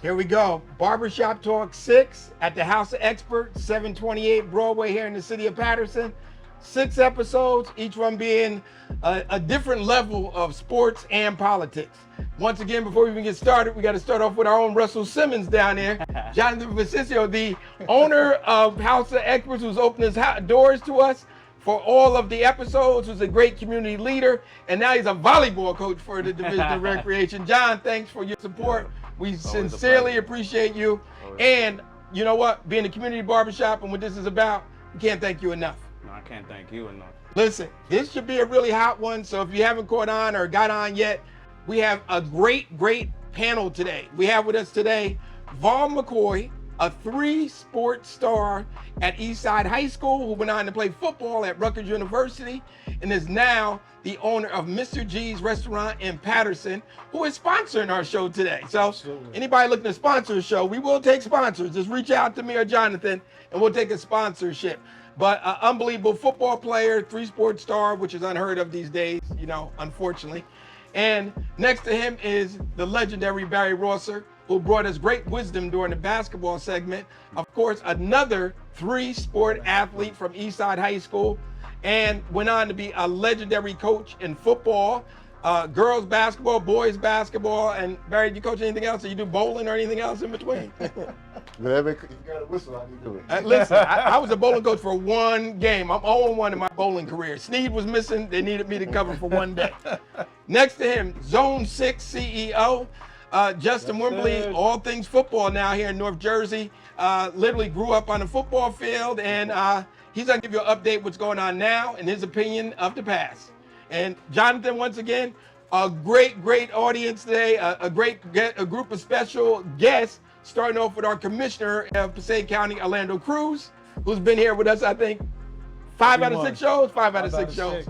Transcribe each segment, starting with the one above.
Here we go. Barbershop Talk 6 at the House of Experts, 728 Broadway here in the city of Patterson. 6 episodes, each one being a different level of sports and politics. Once again, before we even get started, we got to start off with our own Russell Simmons down there. Jonathan Vicicio, the owner of House of Experts, who's opened his doors to us for all of the episodes, who's a great community leader, and now he's a volleyball coach for the Division of Recreation. John, thanks for your support. We sincerely appreciate you. And you know what? Being a community barbershop and what this is about, we can't thank you enough. No, I can't thank you enough. Listen, this should be a really hot one. So if you haven't caught on or got on yet, we have a great panel today. We have with us today Vaughn McCoy, a 3-sport star at Eastside High School, who went on to play football at Rutgers University and is now the owner of Mr. G's Restaurant in Patterson, who is sponsoring our show today. So anybody looking to sponsor a show, we will take sponsors. Just reach out to me or Jonathan and we'll take a sponsorship. But an unbelievable football player, 3-sport star, which is unheard of these days, you know, unfortunately. And next to him is the legendary Barry Rosser, who brought us great wisdom during the basketball segment. Of course, another 3-sport athlete from Eastside High School, and went on to be a legendary coach in football, girls basketball, boys basketball. And Barry, do you coach anything else? Do you do bowling or anything else in between? Whatever you got a whistle, I need to do it. Listen, I was a bowling coach for one game. I'm 0-1 in my bowling career. Sneed was missing. They needed me to cover for one day. Next to him, Zone 6 CEO, Justin Wimbley, all things football now here in North Jersey. Literally grew up on the football field, and he's gonna give you an update what's going on now and his opinion of the past. And Jonathan, once again, a great audience today, a group of special guests, starting off with our commissioner of Passaic County, Orlando Cruz, who's been here with us, I think, 5 out of 6 shows. 5 out of 6 shows.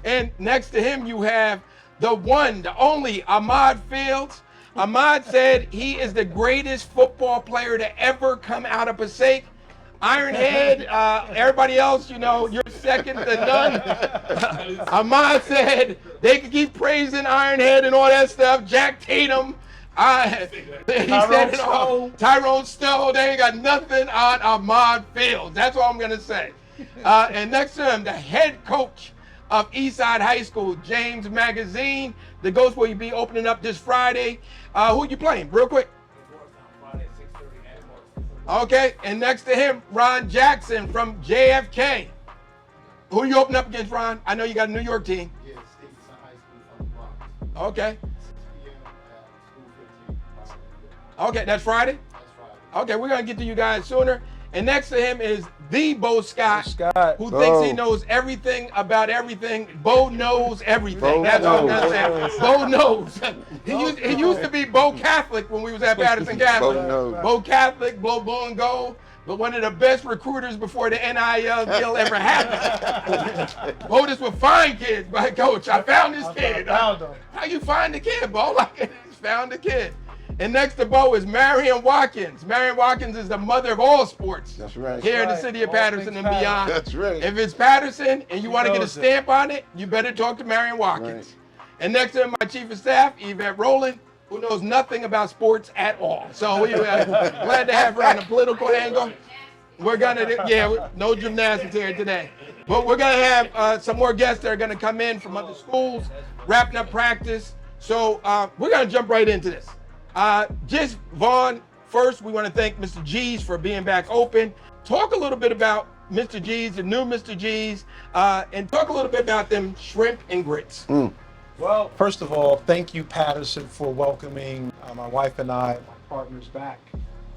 And next to him, you have the one, the only Ahmad Fields. Ahmad said he is the greatest football player to ever come out of Passaic. Ironhead, everybody else, you know, you're second to none. Ahmad said they could keep praising Ironhead and all that stuff. Jack Tatum, Tyrone Stowe, they ain't got nothing on Ahmad Fields. That's all I'm going to say. And next to him, the head coach of Eastside High School, James Magazine. The Ghost will be opening up this Friday. Who you playing, real quick? Okay, and next to him, Ron Jackson from JFK. Who you open up against, Ron? I know you got a New York team. Yeah, Stevenson High School from the Bronx. Okay. 6 p.m. at School 15. Okay, that's Friday? That's Friday. Okay, we're going to get to you guys sooner. And next to him is the Bo Scott, who Bo. thinks he knows everything about everything. Bo knows everything. Bo That's what I'm going to knows. say. Bo knows. He used to be Bo Catholic when we was at Patterson Catholic. Bo knows. Bo Catholic, Bo Bull and Gold, but one of the best recruiters before the NIL deal ever happened. Bo, this was fine kids, my coach. I found this kid. found him. How you find the kid, Bo? Like, I just found the kid. And next to Bo is Marion Watkins. Marion Watkins is the mother of all sports. That's right. Here in the city of All Patterson things and beyond. That's right. If it's Patterson and you want to get a knows it. stamp on it, you better talk to Marion Watkins. Right. And next to him, my chief of staff, Yvette Rowland, who knows nothing about sports at all. So we glad to have her on the political angle. We're gonna, no gymnastics here today. But we're gonna have some more guests that are gonna come in from other schools, wrapping up practice. So we're gonna jump right into this. Just Vaughn, first we want to thank Mr. G's for being back open. Talk a little bit about Mr. G's, the new Mr. G's, and talk a little bit about them shrimp and grits. Well, first of all, thank you, Patterson, for welcoming my wife and I, my partners, back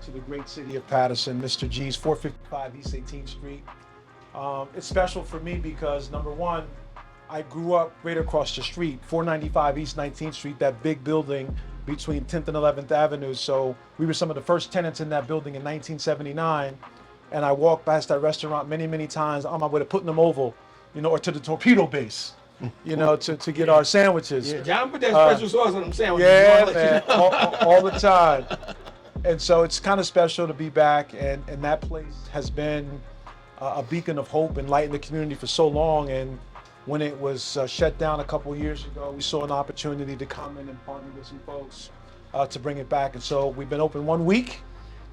to the great city of Patterson, Mr. G's, 455 East 18th Street. It's special for me because, number one, I grew up right across the street, 495 East 19th Street, that big building between 10th and 11th Avenue. So we were some of the first tenants in that building in 1979. And I walked past that restaurant many times on my way to Putnam Oval, you know, or to the Torpedo Base, you know, to get our sandwiches. Yeah, John put that special sauce on them sandwiches. Yeah, man, all the time. And so it's kind of special to be back, and that place has been a beacon of hope and light in the community for so long. And when it was shut down a couple of years ago, we saw an opportunity to come in and partner with some folks to bring it back. And so we've been open 1 week,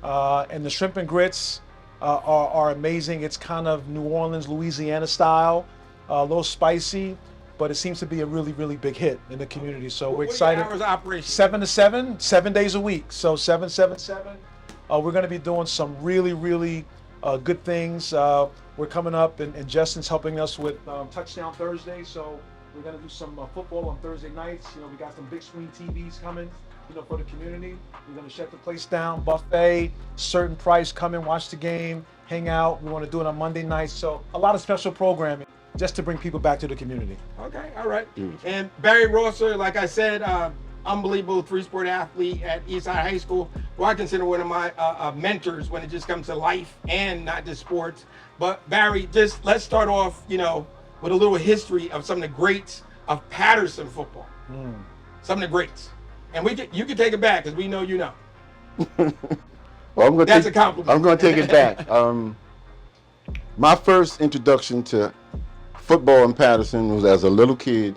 and the shrimp and grits are amazing. It's kind of New Orleans, Louisiana style, a little spicy, but it seems to be a really, really big hit in the community. So we're excited. What are your hours of operation? 7 to 7, 7 days a week. So 7, 7, 7. We're going to be doing some really, really good things. We're coming up, and Justin's helping us with Touchdown Thursday. So we're going to do some football on Thursday nights. You know, we got some big screen TVs coming, you know, for the community. We're going to shut the place down, buffet, certain price, come and watch the game, hang out. We want to do it on Monday nights. So a lot of special programming just to bring people back to the community. Okay, all right. And Barry Rosser, like I said, unbelievable three-sport athlete at Eastside High School, who I consider one of my mentors when it just comes to life and not just sports. But Barry, just let's start off, you know, with a little history of some of the greats of Patterson football. Some of the greats. And you can take it back because we know you know. Well, That's a compliment. I'm going to take it back. My first introduction to football in Patterson was as a little kid.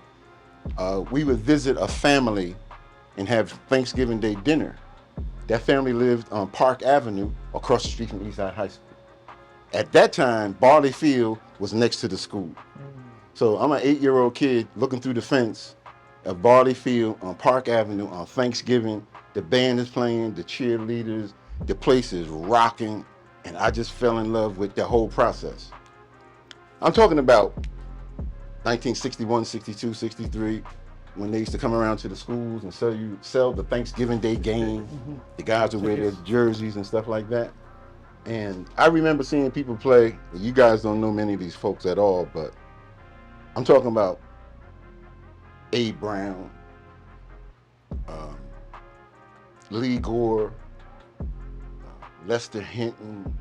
We would visit a family and have Thanksgiving Day dinner. That family lived on Park Avenue across the street from Eastside High School. At that time, Barley Field was next to the school. So I'm an 8-year-old kid looking through the fence of Barley Field on Park Avenue on Thanksgiving. The band is playing, the cheerleaders, the place is rocking, and I just fell in love with the whole process. I'm talking about 1961, 62, 63, when they used to come around to the schools and sell the Thanksgiving Day game. The guys would wear their jerseys and stuff like that. And I remember seeing people play. You guys don't know many of these folks at all, but I'm talking about Abe Brown, Lee Gore, Lester Hinton,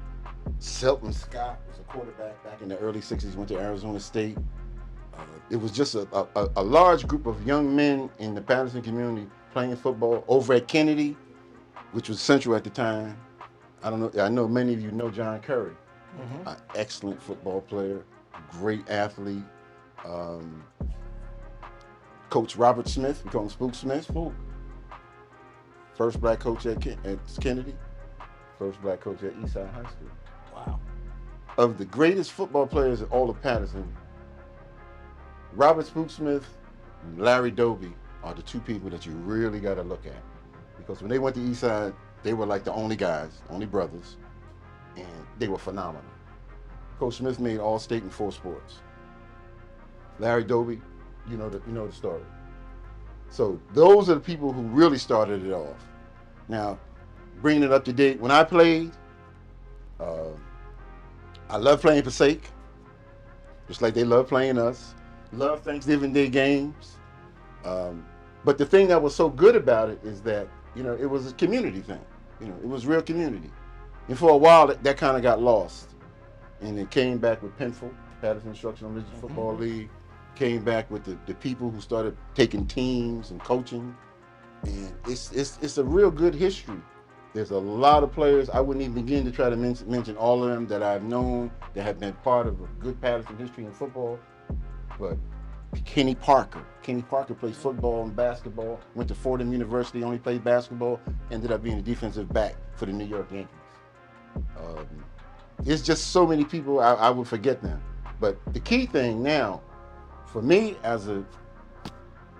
Selton Scott was a quarterback back in the early 60s, went to Arizona State. It was just a large group of young men in the Patterson community playing football over at Kennedy, which was Central at the time. I know many of you know John Curry, an excellent football player, great athlete. Coach Robert Smith, we call him Spook Smith. First black coach at Kennedy, first black coach at Eastside High School. Wow. Of the greatest football players in all of Patterson, Robert Spook Smith and Larry Doby are the two people that you really got to look at. Because when they went to Eastside, they were like the only guys, only brothers, and they were phenomenal. Coach Smith made All-State in 4 sports. Larry Doby, you know the story. So those are the people who really started it off. Now, bringing it up to date, when I played, I love playing Passaic, just like they love playing us. Love Thanksgiving Day games. But the thing that was so good about it is that, you know, it was a community thing. You know, it was real community. And for a while, that kind of got lost. And it came back with Penfield, Patterson Instructional Religious Football League. Came back with the people who started taking teams and coaching. And it's a real good history. There's a lot of players. I wouldn't even begin to try to mention all of them that I've known that have been part of a good Patterson history in football. But Kenny Parker played football and basketball, went to Fordham University, only played basketball, ended up being a defensive back for the New York Yankees. It's just so many people, I would forget them. But the key thing now, for me as a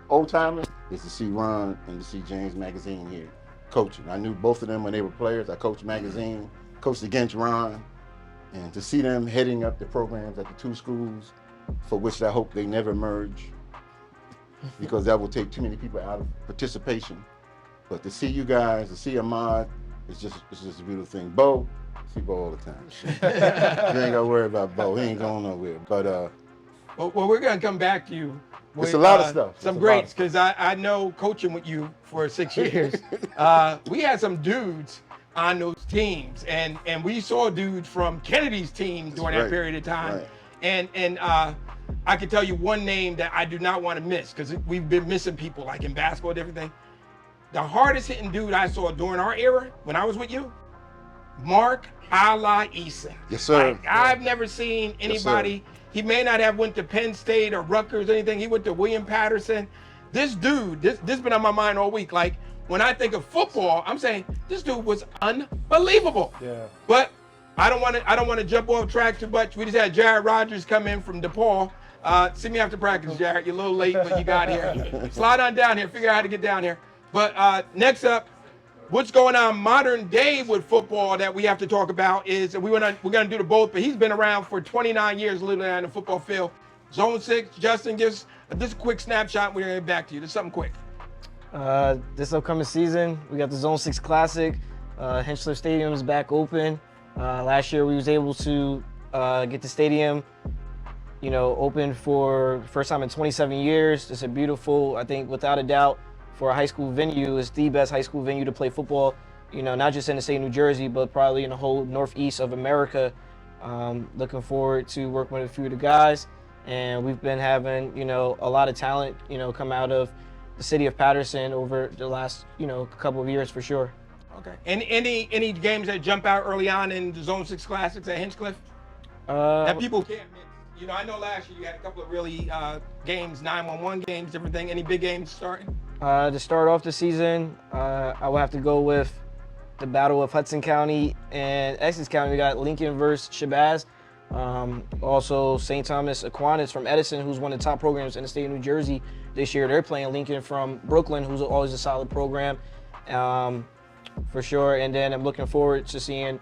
old timer, is to see Ron and to see James Magazine here coaching. I knew both of them when they were players. I coached Magazine, coached against Ron, and to see them heading up the programs at the 2 schools, for which I hope they never merge, because that will take too many people out of participation. But to see you guys, to see Ahmad, it's just a beautiful thing. Bo, see Bo all the time. You ain't gotta worry about Bo. He ain't going nowhere. But well, we're gonna come back to you with it's a lot of stuff. Some greats, because I know coaching with you for 6 years. We had some dudes on those teams, and we saw dudes from Kennedy's team during that period of time. Right. And I can tell you one name that I do not want to miss, because we've been missing people like in basketball and everything. The hardest hitting dude I saw during our era, when I was with you, Mark Allah Eason. Yes, sir. I've never seen anybody. Yes, he may not have went to Penn State or Rutgers or anything. He went to William Patterson. This dude, this been on my mind all week. Like, when I think of football, I'm saying this dude was unbelievable. Yeah. But I don't want to jump off track too much. We just had Jared Rogers come in from DePaul. See me after practice, Jared. You're a little late, but you got here. Slide on down here. Figure out how to get down here. But next up, what's going on modern day with football that we have to talk about is we're gonna do the both. But he's been around for 29 years, literally on the football field. Zone 6. Justin, gives just a quick snapshot. We're gonna get back to you. Just something quick. This upcoming season, we got the Zone 6 Classic. Henchler Stadium is back open. Last year, we was able to get the stadium, open for first time in 27 years. It's a beautiful, I think, without a doubt, for a high school venue, it's the best high school venue to play football. Not just in the state of New Jersey, but probably in the whole northeast of America. Looking forward to working with a few of the guys, and we've been having, a lot of talent, come out of the city of Patterson over the last, couple of years for sure. Okay. And any games that jump out early on in the Zone 6 Classics at Hinchcliffe that people can't miss? I know last year you had a couple of really games, 9-1-1 games, different thing. Any big games starting? To start off the season, I will have to go with the Battle of Hudson County and Essex County. We got Lincoln versus Shabazz. Also, St. Thomas Aquinas from Edison, who's one of the top programs in the state of New Jersey this year. They're playing Lincoln from Brooklyn, who's always a solid program. For sure. And then I'm looking forward to seeing,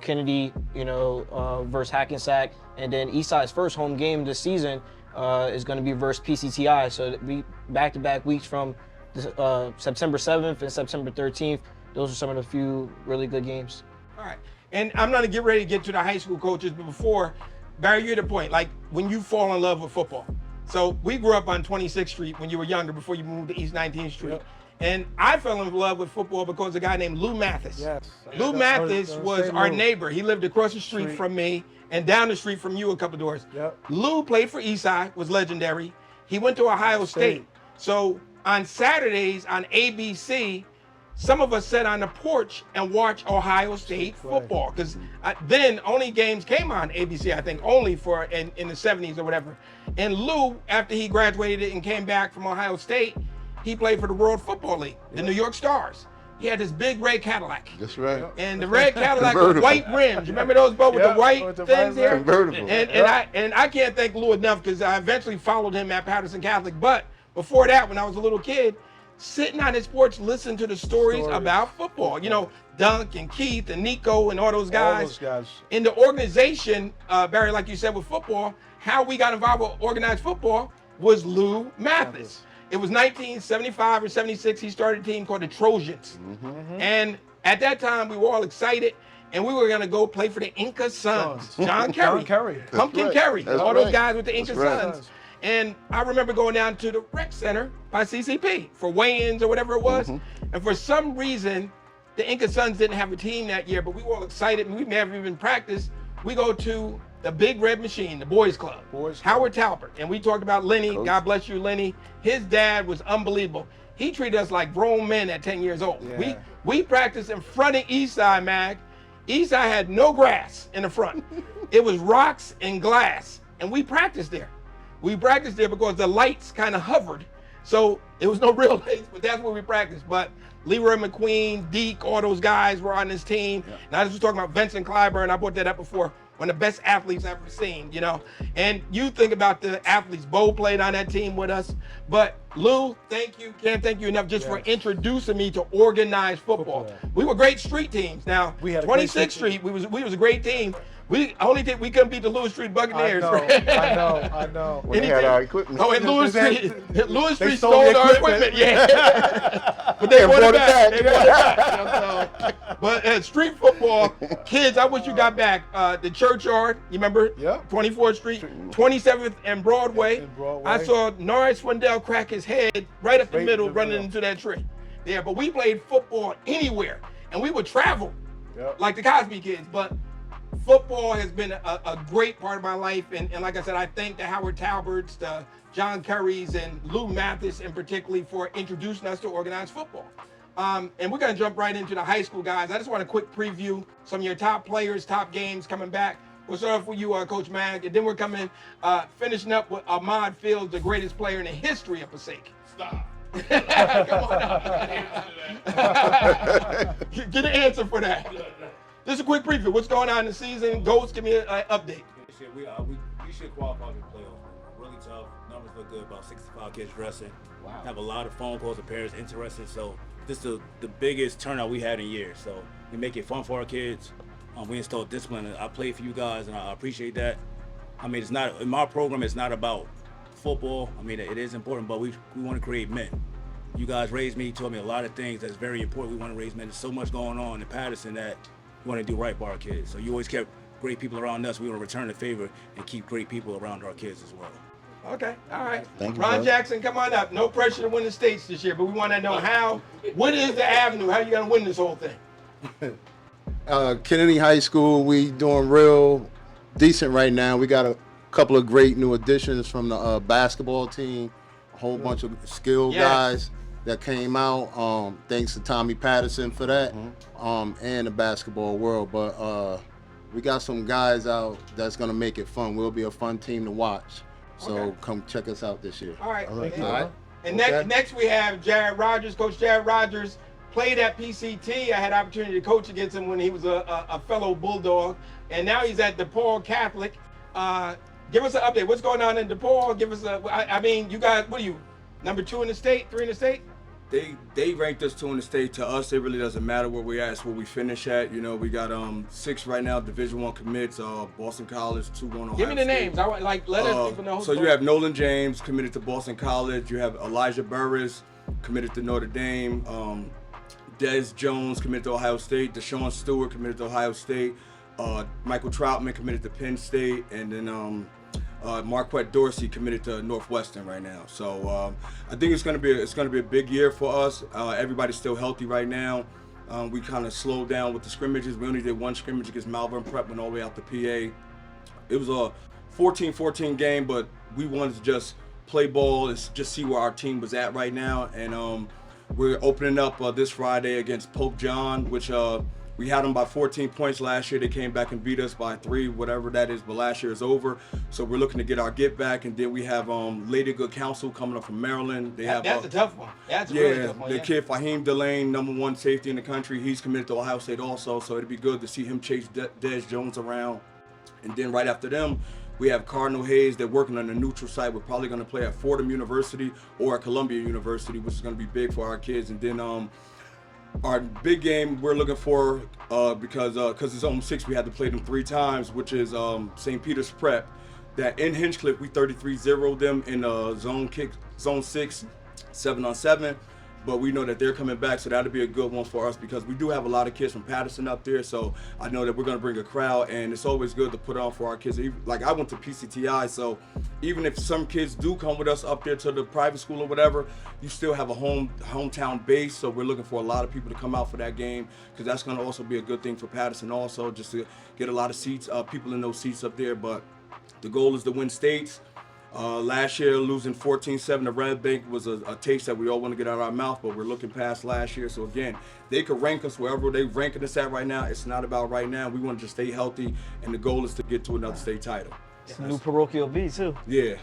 Kennedy, versus Hackensack. And then Eastside's first home game this season is going to be versus PCTI. So it'll be back-to-back weeks from September 7th and September 13th. Those are some of the few really good games. All right. And I'm going to get ready to get to the high school coaches, but before, Barry, you're the point. Like, when you fall in love with football. So we grew up on 26th Street when you were younger, before you moved to East 19th Street. Yep. And I fell in love with football because of a guy named Lou Mathis. Yes. Lou Mathis was our neighbor. He lived across the street from me and down the street from you a couple doors. Yep. Lou played for Eastside, was legendary. He went to Ohio State. So on Saturdays on ABC, some of us sat on the porch and watched Ohio State football. Because then only games came on ABC, I think, only for in the 70s or whatever. And Lou, after he graduated and came back from Ohio State, he played for the World Football League, the New York Stars. He had this big red Cadillac. That's right. And the red Cadillac with white rims. You remember those, both with the white things here? Convertible. And I can't thank Lou enough, because I eventually followed him at Patterson Catholic. But before that, when I was a little kid, sitting on his porch listening to the stories about football. Dunk and Keith and Nico and all those guys. In the organization, Barry, like you said, with football, how we got involved with organized football was Lou Mathis. It was 1975 or 76. He started a team called the Trojans. And at that time, we were all excited, and we were going to go play for the Inca Suns. John Kerry. Pumpkin Kerry. All those guys with the Inca Suns. And I remember going down to the rec center by CCP for weigh-ins or whatever it was. And for some reason, the Inca Suns didn't have a team that year, but we were all excited, and we never even practiced. We go to the Big Red Machine, the Boys Club. Howard Talbert. And we talked about Lenny. Coach. God bless you, Lenny. His dad was unbelievable. He treated us like grown men at 10 years old. Yeah. We practiced in front of Eastside, Mag. Eastside had no grass in the front. It was rocks and glass. And we practiced there. We practiced there because the lights kind of hovered. So it was no real lights, but that's where we practiced. But Leroy McQueen, Deke, all those guys were on this team. Yeah. And I was talking about Vincent Clyburn. I brought that up before. One of the best athletes I've ever seen, And you think about the athletes. Bo played on that team with us. But Lou, thank you. Can't thank you enough just for introducing me to organized football. We were great street teams. Now, we had 26th Street, we was a great team. We only think we couldn't beat the Lewis Street Buccaneers. I know. When they had our equipment. Oh, and Lewis Street stole our equipment. Yeah. But they brought it back. But street football, kids, I wish you got back. The Churchyard, you remember? Yeah. 24th Street, 27th and Broadway. I saw Norris Swindell crack his head right up the middle running into that tree. Yeah, but we played football anywhere. And we would travel like the Cosby Kids. But football has been a great part of my life, and like I said, I thank the Howard Talberts, the John Currys, and Lou Mathis in particular for introducing us to organized football. And we're going to jump right into the high school guys. I just want a quick preview some of your top players, top games coming back. We'll start off with you, Coach Mag, and then we're finishing up with Ahmad Fields, the greatest player in the history of Passaic. Stop. Come on now. Get an answer for that. Just a quick preview. What's going on in the season? Ghost, give me an update. This year, we should qualify for the playoffs. Really tough. Numbers look good. About 65 kids dressing. Wow. Have a lot of phone calls of parents interested. So this is the biggest turnout we had in years. So we make it fun for our kids. We install discipline. I play for you guys, and I appreciate that. I mean, it's not in my program. It's not about football. I mean, it is important, but we want to create men. You guys raised me, told me a lot of things that's very important. We want to raise men. There's so much going on in Patterson that we want to do right by our kids. So you always kept great people around us. We want to return the favor and keep great people around our kids as well. Okay, all right. Thank you, Ron brother. Jackson, come on up. No pressure to win the states this year, but we want to know what is the avenue? How you going to win this whole thing? Kennedy High School, we doing real decent right now. We got a couple of great new additions from the basketball team, a whole bunch of skilled guys that came out. Thanks to Tommy Patterson for that, and the basketball world. But we got some guys out that's gonna make it fun. We'll be a fun team to watch. So come check us out this year. All right. All right. And Okay. next we have Jared Rogers. Coach Jared Rogers played at PCT. I had opportunity to coach against him when he was a fellow Bulldog. And now he's at DePaul Catholic. Give us an update. What's going on in DePaul? Give us I mean, you guys, what are you, number 2 in the state, 3 in the state? They ranked us 2 in the state. To us, it really doesn't matter where we're at. It's where we finish at. You know, we got 6 right now, Division I commits. Boston College, 2-1 Ohio Give me the State. names. I want let us people know. So you have Nolan James committed to Boston College. You have Elijah Burris committed to Notre Dame. Des Jones committed to Ohio State. Deshaun Stewart committed to Ohio State. Michael Troutman committed to Penn State, and then Marquette Dorsey committed to Northwestern right now. So I think it's gonna be a big year for us. Everybody's still healthy right now. We kind of slowed down with the scrimmages. We only did 1 scrimmage against Malvern Prep, went all the way out to PA. It was a 14-14 game, but we wanted to just play ball and just see where our team was at right now. And we're opening up this Friday against Pope John, which we had them by 14 points last year. They came back and beat us by 3, whatever that is, but last year is over. So we're looking to get our get back. And then we have Lady Good Counsel coming up from Maryland. That's a tough one. That's a really tough one. The kid Fahim Delane, #1 safety in the country, he's committed to Ohio State also. So it'd be good to see him chase Des Jones around. And then right after them, we have Cardinal Hayes. They're working on a neutral site. We're probably going to play at Fordham University or at Columbia University, which is going to be big for our kids. And then our big game we're looking for, because it's on 6, we had to play them 3 times, which is St. Peter's Prep. That in Hinchcliffe, we 33-0'd them in zone 6, 7-on-7. But we know that they're coming back, so that'll be a good one for us because we do have a lot of kids from Patterson up there. So I know that we're going to bring a crowd, and it's always good to put on for our kids. Like I went to PCTI, so even if some kids do come with us up there to the private school or whatever, you still have a hometown base. So we're looking for a lot of people to come out for that game because that's going to also be a good thing for Patterson also, just to get a lot of seats, people in those seats up there. But the goal is to win states. Last year, losing 14-7 to Red Bank was a taste that we all want to get out of our mouth, but we're looking past last year. So again, they could rank us wherever they're ranking us at right now. It's not about right now. We want to just stay healthy, and the goal is to get to another state title. It's a new parochial B too. Yeah.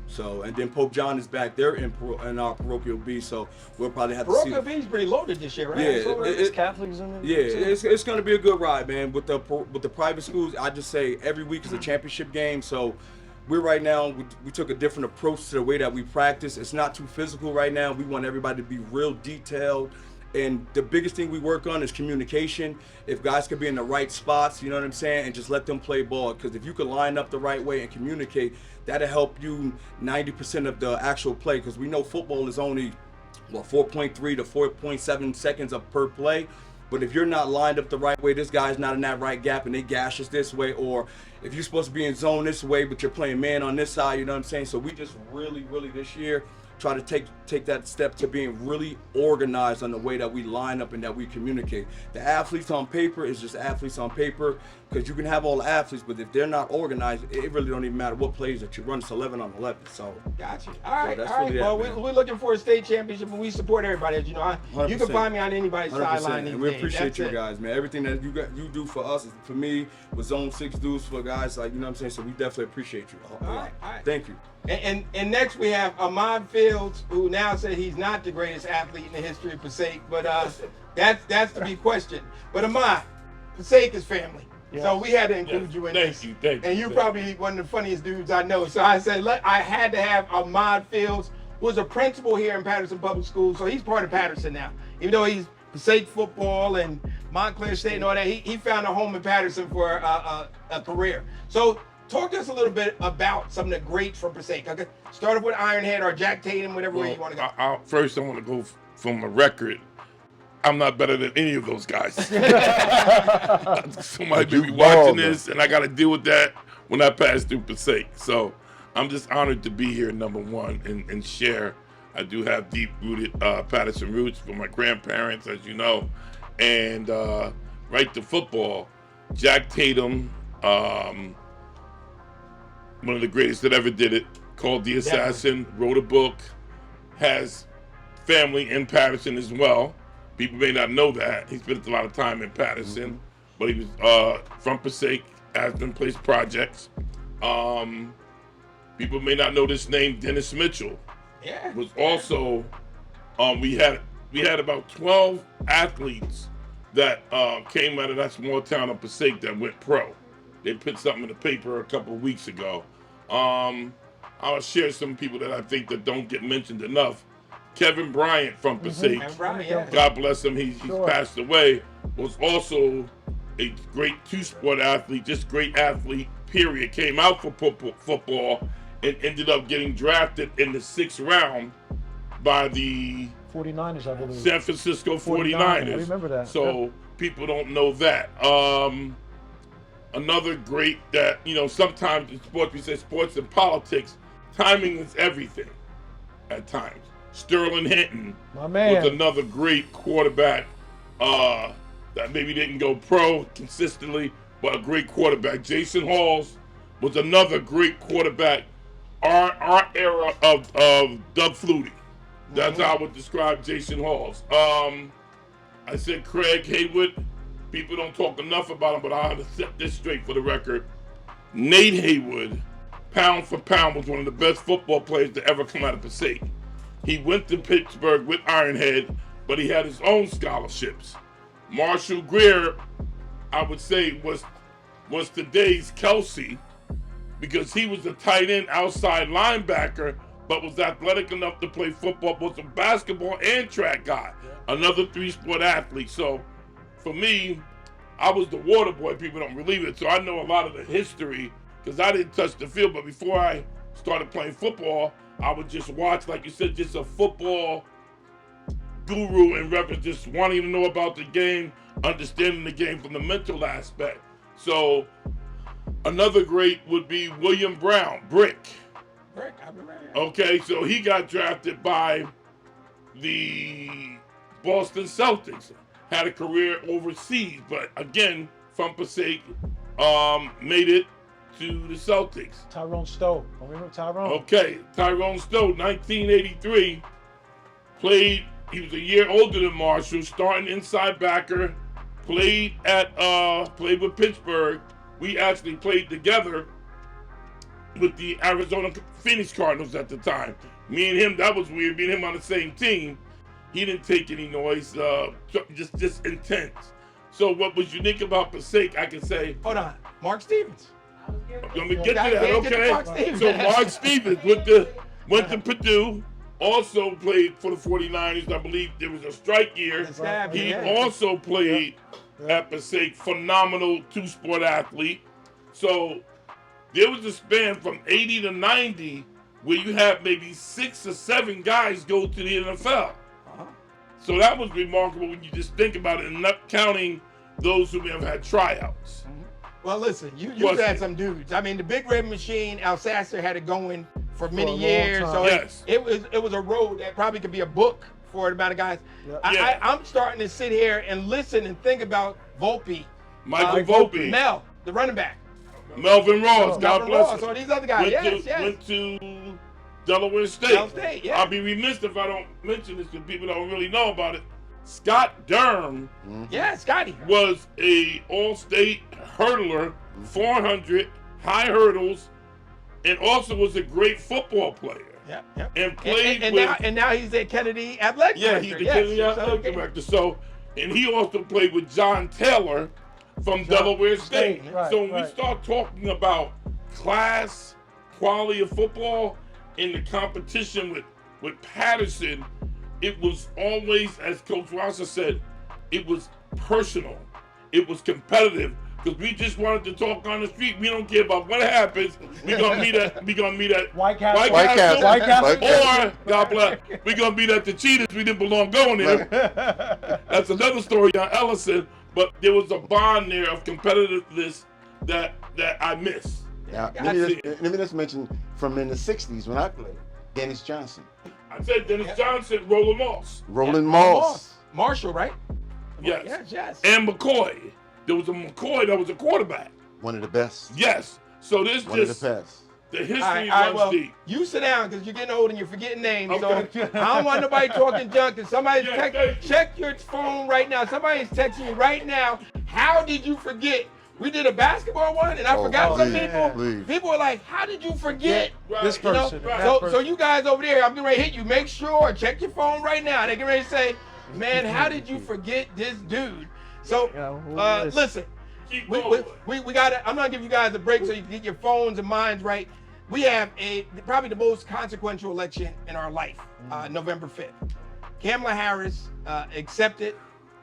So, and then Pope John is back. They're in our parochial B, so we'll probably have to see. Parochial B is pretty loaded this year, right? Yeah, It's Catholics in there. Yeah, it's going to be a good ride, man. With the private schools, I just say every week is a championship game, so. We're right now, we took a different approach to the way that we practice. It's not too physical right now. We want everybody to be real detailed. And the biggest thing we work on is communication. If guys could be in the right spots, you know what I'm saying, and just let them play ball. Because if you could line up the right way and communicate, that'll help you 90% of the actual play. Because we know football is only, 4.3 to 4.7 seconds per play. But if you're not lined up the right way, this guy's not in that right gap and they gash us this way, or if you're supposed to be in zone this way, but you're playing man on this side, you know what I'm saying? So we just really this year try to take that step to being really organized on the way that we line up and that we communicate. The athletes on paper is just athletes on paper, because you can have all the athletes, but if they're not organized, it really don't even matter what plays that you run. It's 11 on 11. So Gotcha. All right. that's All right. really Well, that, man. we're looking for a state championship, and we support everybody. As you know, you can 100%. find me on anybody's 100%. sideline. these And we days. appreciate That's you it. guys, man. Everything that you do for us, for me, with Zone 6 dudes, for guys, like, you know what I'm saying? So we definitely appreciate you. All right. Thank you. And next we have Ahmad Fields, who now said he's not the greatest athlete in the history of Passaic, but that's to be questioned. But Ahmad, Passaic is family. Yes. So we had to include you in this. Thank you. And you're probably one of the funniest dudes I know. So I said, I had to have Ahmad Fields, who was a principal here in Patterson Public Schools. So he's part of Patterson now. Even though he's Passaic football and Montclair State and all that, he found a home in Patterson for a career. So talk to us a little bit about some of the greats from Passaic. Okay, start off with Ironhead or Jack Tatum, whatever way you want to go. First, I want to go from the record. I'm not better than any of those guys. Somebody may be watching this, and I got to deal with that when I pass through Passaic. So I'm just honored to be here, number one, and share. I do have deep-rooted Patterson roots from my grandparents, as you know. And right to football, Jack Tatum, one of the greatest that ever did it, called The Assassin, wrote a book, has family in Patterson as well. People may not know that. He spent a lot of time in Patterson, but he was from Passaic, Aspen Place Projects. People may not know this name, Dennis Mitchell. Yeah. Was also, we had about 12 athletes that came out of that small town of Passaic that went pro. They put something in the paper a couple of weeks ago. I'll share some people that I think that don't get mentioned enough. Kevin Bryant from Passaic, God bless him, he's passed away, was also a great two-sport athlete, just great athlete, period. Came out for football and ended up getting drafted in the 6th round by the 49ers, I believe. San Francisco 49ers. I remember that. So people don't know that. Another great that, sometimes in sports, we say sports and politics, timing is everything at times. Sterling Hinton was another great quarterback that maybe didn't go pro consistently, but a great quarterback. Jason Halls was another great quarterback. Our era of Doug Flutie. That's how I would describe Jason Halls. I said Craig Haywood. People don't talk enough about him, but I have to set this straight for the record. Nate Haywood, pound for pound, was one of the best football players to ever come out of Passaic. He went to Pittsburgh with Ironhead, but he had his own scholarships. Marshall Greer, I would say, was today's Kelsey, because he was a tight end outside linebacker, but was athletic enough to play football, both a basketball and track guy. Another three-sport athlete. So for me, I was the water boy. People don't believe it. So I know a lot of the history because I didn't touch the field. But before I started playing football, I would just watch, like you said, just a football guru in reference, just wanting to know about the game, understanding the game from the mental aspect. So another great would be William Brown, Brick. Okay, so he got drafted by the Boston Celtics. Had a career overseas, but again, from Passaic, made it to the Celtics. Tyrone Stowe. Remember Tyrone? Okay, Tyrone Stowe, 1983, played. He was a year older than Marshall, starting inside backer. Played with Pittsburgh. We actually played together with the Arizona Phoenix Cardinals at the time. Me and him, that was weird. Me and him on the same team. He didn't take any noise, just intense. So what was unique about Passaic, I can say. Hold on, Mark Stevens. Let me get to that, okay? So Mark Stevens went to Purdue, also played for the 49ers. I believe there was a strike year. He also played at Passaic, phenomenal two-sport athlete. So there was a span from 80 to 90 where you have maybe 6 or 7 guys go to the NFL. So that was remarkable when you just think about it, and not counting those who may have had tryouts. Well, listen, you've had some dudes. I mean, the Big Red Machine, Alsasser had it going for many years. So it was a road that probably could be a book for the amount of guys. I'm starting to sit here and listen and think about Volpe. Michael Volpe. Mel, the running back. Melvin Ross, God bless him. So these other guys, went to Delaware State. Yeah. I'll be remiss if I don't mention this because people don't really know about it. Scott Durham Scotty was a all-state hurdler, 400 high hurdles, and also was a great football player. Yeah. And played and now he's a Kennedy athletic yeah, director. he's the Kennedy athletic director. So, and he also played with John Taylor from Delaware State. Right, so when right. we start talking about class, quality of football in the competition with Patterson, it was always, as Coach Rosser said, it was personal. It was competitive. Because we just wanted to talk on the street. We don't care about what happens. We're gonna meet at White Castle. Or God bless, we're gonna meet at the Cheetahs. We didn't belong going there. That's another story on Ellison. But there was a bond there of competitiveness that I miss. Now, let me just mention from in the 60s when I played, Dennis Johnson. I said Dennis Johnson, Roland Moss. Roland Moss. Marshall, right? Yes. Yes. And McCoy. There was a McCoy that was a quarterback. One of the best. Yes. So this One of the best. The history runs deep. You sit down because you're getting old and you're forgetting names. Okay. So I don't want nobody talking junk. And somebody's check your phone right now. Somebody's texting you right now. How did you forget? We did a basketball one, and I forgot some people. Please. People were like, "How did you forget This person. So you guys over there, I'm getting ready to hit you. Make sure check your phone right now. They get ready to say, "Man, how did you forget this dude?" So listen. We got to, I'm going to give you guys a break so you can get your phones and minds right. We have probably the most consequential election in our life, November 5th. Kamala Harris accepted,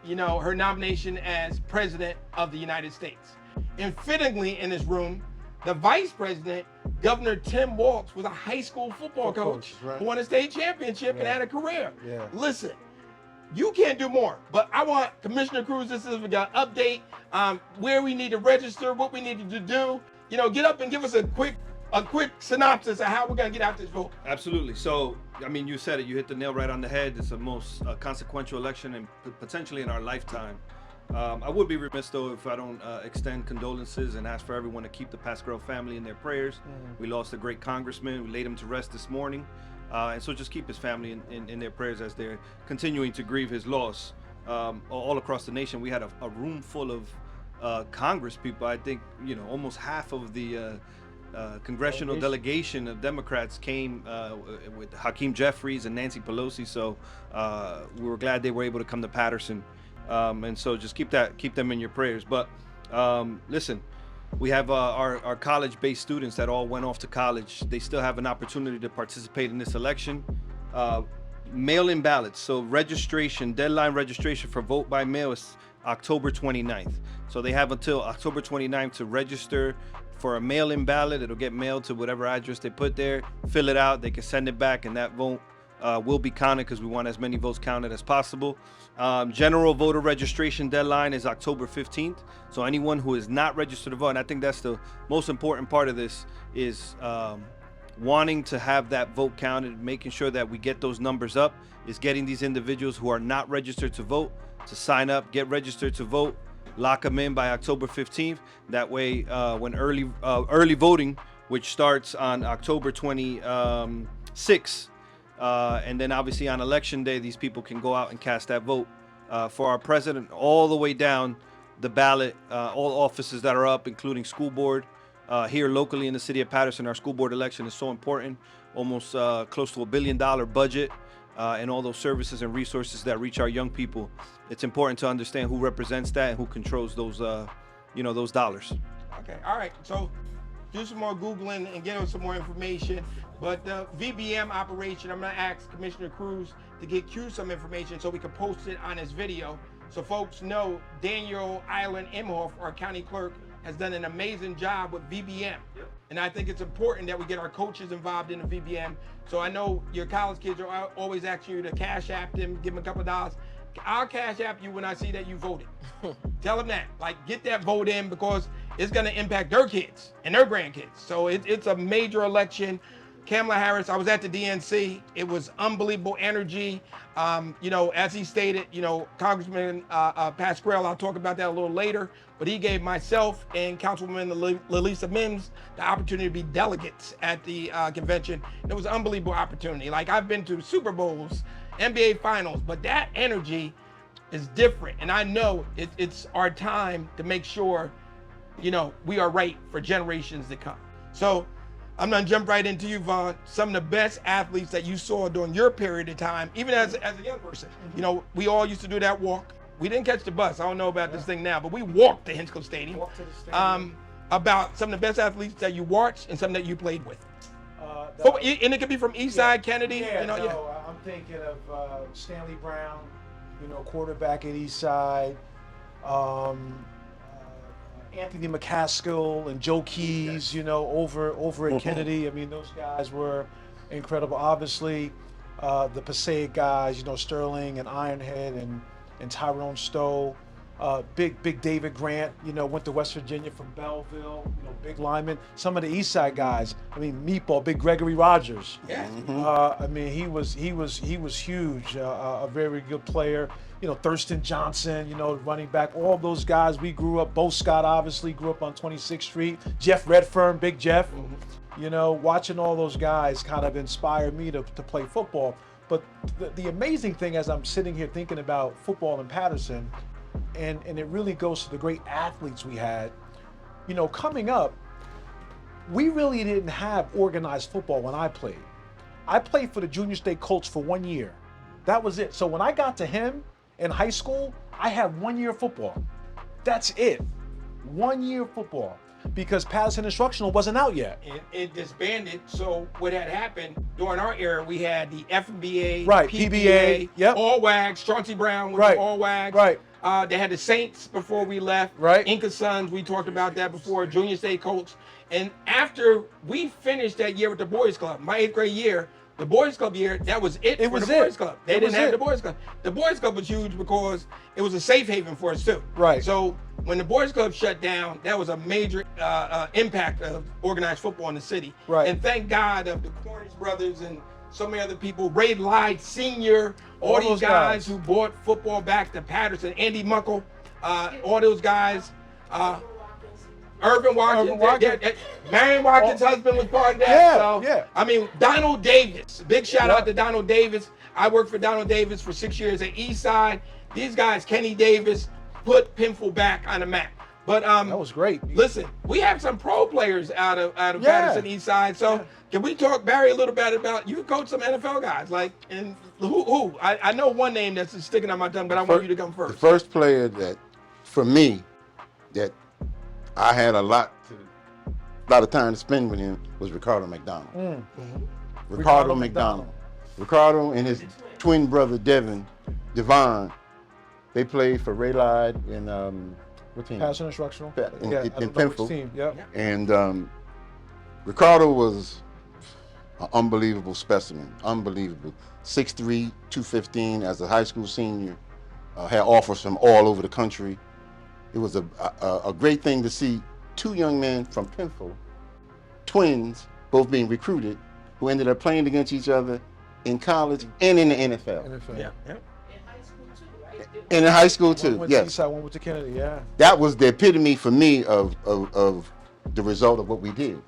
her nomination as president of the United States. And fittingly in this room, the vice president, Governor Tim Walz, was a high school football coach who won a state championship and had a career. Yeah. Listen, you can't do more, but I want Commissioner Cruz, this is an update where we need to register, what we need to do. Get up and give us a quick synopsis of how we're going to get out this vote. Absolutely. So, I mean, you said it. You hit the nail right on the head. It's the most consequential election and potentially in our lifetime. I would be remiss, though, if I don't extend condolences and ask for everyone to keep the Pasquarello family in their prayers. We lost a great congressman. We laid him to rest this morning. And so just keep his family in their prayers as they're continuing to grieve his loss. All across the nation, we had a room full of Congress people. I think, almost half of the congressional delegation of Democrats came with Hakeem Jeffries and Nancy Pelosi. So we were glad they were able to come to Patterson. And so just keep them in your prayers. But listen, we have our college-based students that all went off to college. They still have an opportunity to participate in this election. Mail-in ballots. So deadline registration for vote by mail is October 29th. So they have until October 29th to register for a mail-in ballot. It'll get mailed to whatever address they put there. Fill it out. They can send it back, and that vote will be counted because we want as many votes counted as possible. General voter registration deadline is October 15th. So anyone who is not registered to vote, and I think that's the most important part of this, is wanting to have that vote counted, making sure that we get those numbers up, is getting these individuals who are not registered to vote to sign up, get registered to vote, lock them in by October 15th. That way, when early voting, which starts on October 26th, and then obviously on election day, these people can go out and cast that vote for our president all the way down the ballot, all offices that are up, including school board. Here locally in the city of Patterson, our school board election is so important, almost close to $1 billion budget, and all those services and resources that reach our young people. It's important to understand who represents that and who controls those, those dollars. Okay, all right. So do some more Googling and get us some more information. But the VBM operation, I'm going to ask Commissioner Cruz to get Q some information so we can post it on his video. So folks know Daniel Island Imhoff, our county clerk, has done an amazing job with VBM. Yep. And I think it's important that we get our coaches involved in the VBM. So I know your college kids are always asking you to cash app them, give them a couple of dollars. I'll cash app you when I see that you voted. Tell them that. Get that vote in because it's going to impact their kids and their grandkids. So it's a major election. Kamala Harris, I was at the DNC. It was unbelievable energy. As he stated, Congressman Pasquarello, I'll talk about that a little later, but he gave myself and Councilwoman Lalisa Mims the opportunity to be delegates at the convention. It was an unbelievable opportunity. I've been to Super Bowls, NBA Finals, but that energy is different. And I know it's our time to make sure, we are right for generations to come. So I'm gonna jump right into you, Vaughn. Some of the best athletes that you saw during your period of time, even as a young person. You know, we all used to do that walk. We didn't catch the bus. I don't know about this thing now, but we walked to Hinsco Stadium. About some of the best athletes that you watched and some that you played with. And it could be from Eastside, Kennedy. I'm thinking of Stanley Brown, quarterback at Eastside. Anthony McCaskill and Joe Keys, over at Kennedy. I mean, those guys were incredible. Obviously, the Passaic guys, Sterling and Ironhead and Tyrone Stowe. Big David Grant, went to West Virginia from Belleville, big lineman. Some of the East Side guys, I mean, Meatball, big Gregory Rogers. Yeah. I mean, he was huge, a very good player. Thurston Johnson, running back, all those guys we grew up. Bo Scott obviously grew up on 26th Street. Jeff Redfern, Big Jeff. Watching all those guys kind of inspired me to play football. But the amazing thing as I'm sitting here thinking about football in Patterson, and it really goes to the great athletes we had. Coming up, we really didn't have organized football when I played. I played for the Junior State Colts for 1 year. That was it. So when I got to him in high school, I had 1 year of football. That's it. 1 year of football. Because Patterson Instructional wasn't out yet. It disbanded. So what had happened during our era, we had the FBA, right, PBA, yep. All Wags, Chauncey Brown was right. All Wags. Right. They had the Saints before we left. Right. Inca Sons, we talked about that before. Junior State Colts. And after we finished that year with the Boys Club, my 8th grade year, the Boys Club year, that was it for the Boys Club. They didn't have the Boys Club. The Boys Club was huge because it was a safe haven for us too. Right. So when the Boys Club shut down, that was a major impact of organized football in the city. Right. And thank God of the Cornish brothers and so many other people, Ray Lyde Sr., all these guys who brought football back to Patterson, Andy Muckle, all those guys. Irvin Watkins. Marion Watkins' husband was part of that. I mean, Donald Davis. Big shout out to Donald Davis. I worked for Donald Davis for 6 years at Eastside. These guys, Kenny Davis, put Pinfield back on the map. But that was great. Listen, we have some pro players out of Patterson Eastside. So can we talk, Barry, a little bit about you coach some NFL guys? And who? I know one name that's sticking on my tongue, but I want you to come first. The first player that, for me, that I had a lot of time to spend with him was Ricardo McDonald. Ricardo McDonald. Ricardo and his twin brother Devon, they played for Ray Lyde in what team? Patterson Instructional. In Pinfield. Yep. And Ricardo was an unbelievable specimen. Unbelievable. 6'3", 215 as a high school senior. Had offers from all over the country. It was a great thing to see two young men from Pinfield, twins, both being recruited, who ended up playing against each other in college and in the NFL. Yeah. And in high school too. One went Yes. to Eastside, one went to Kennedy. Yeah. That was the epitome for me of the result of what we did.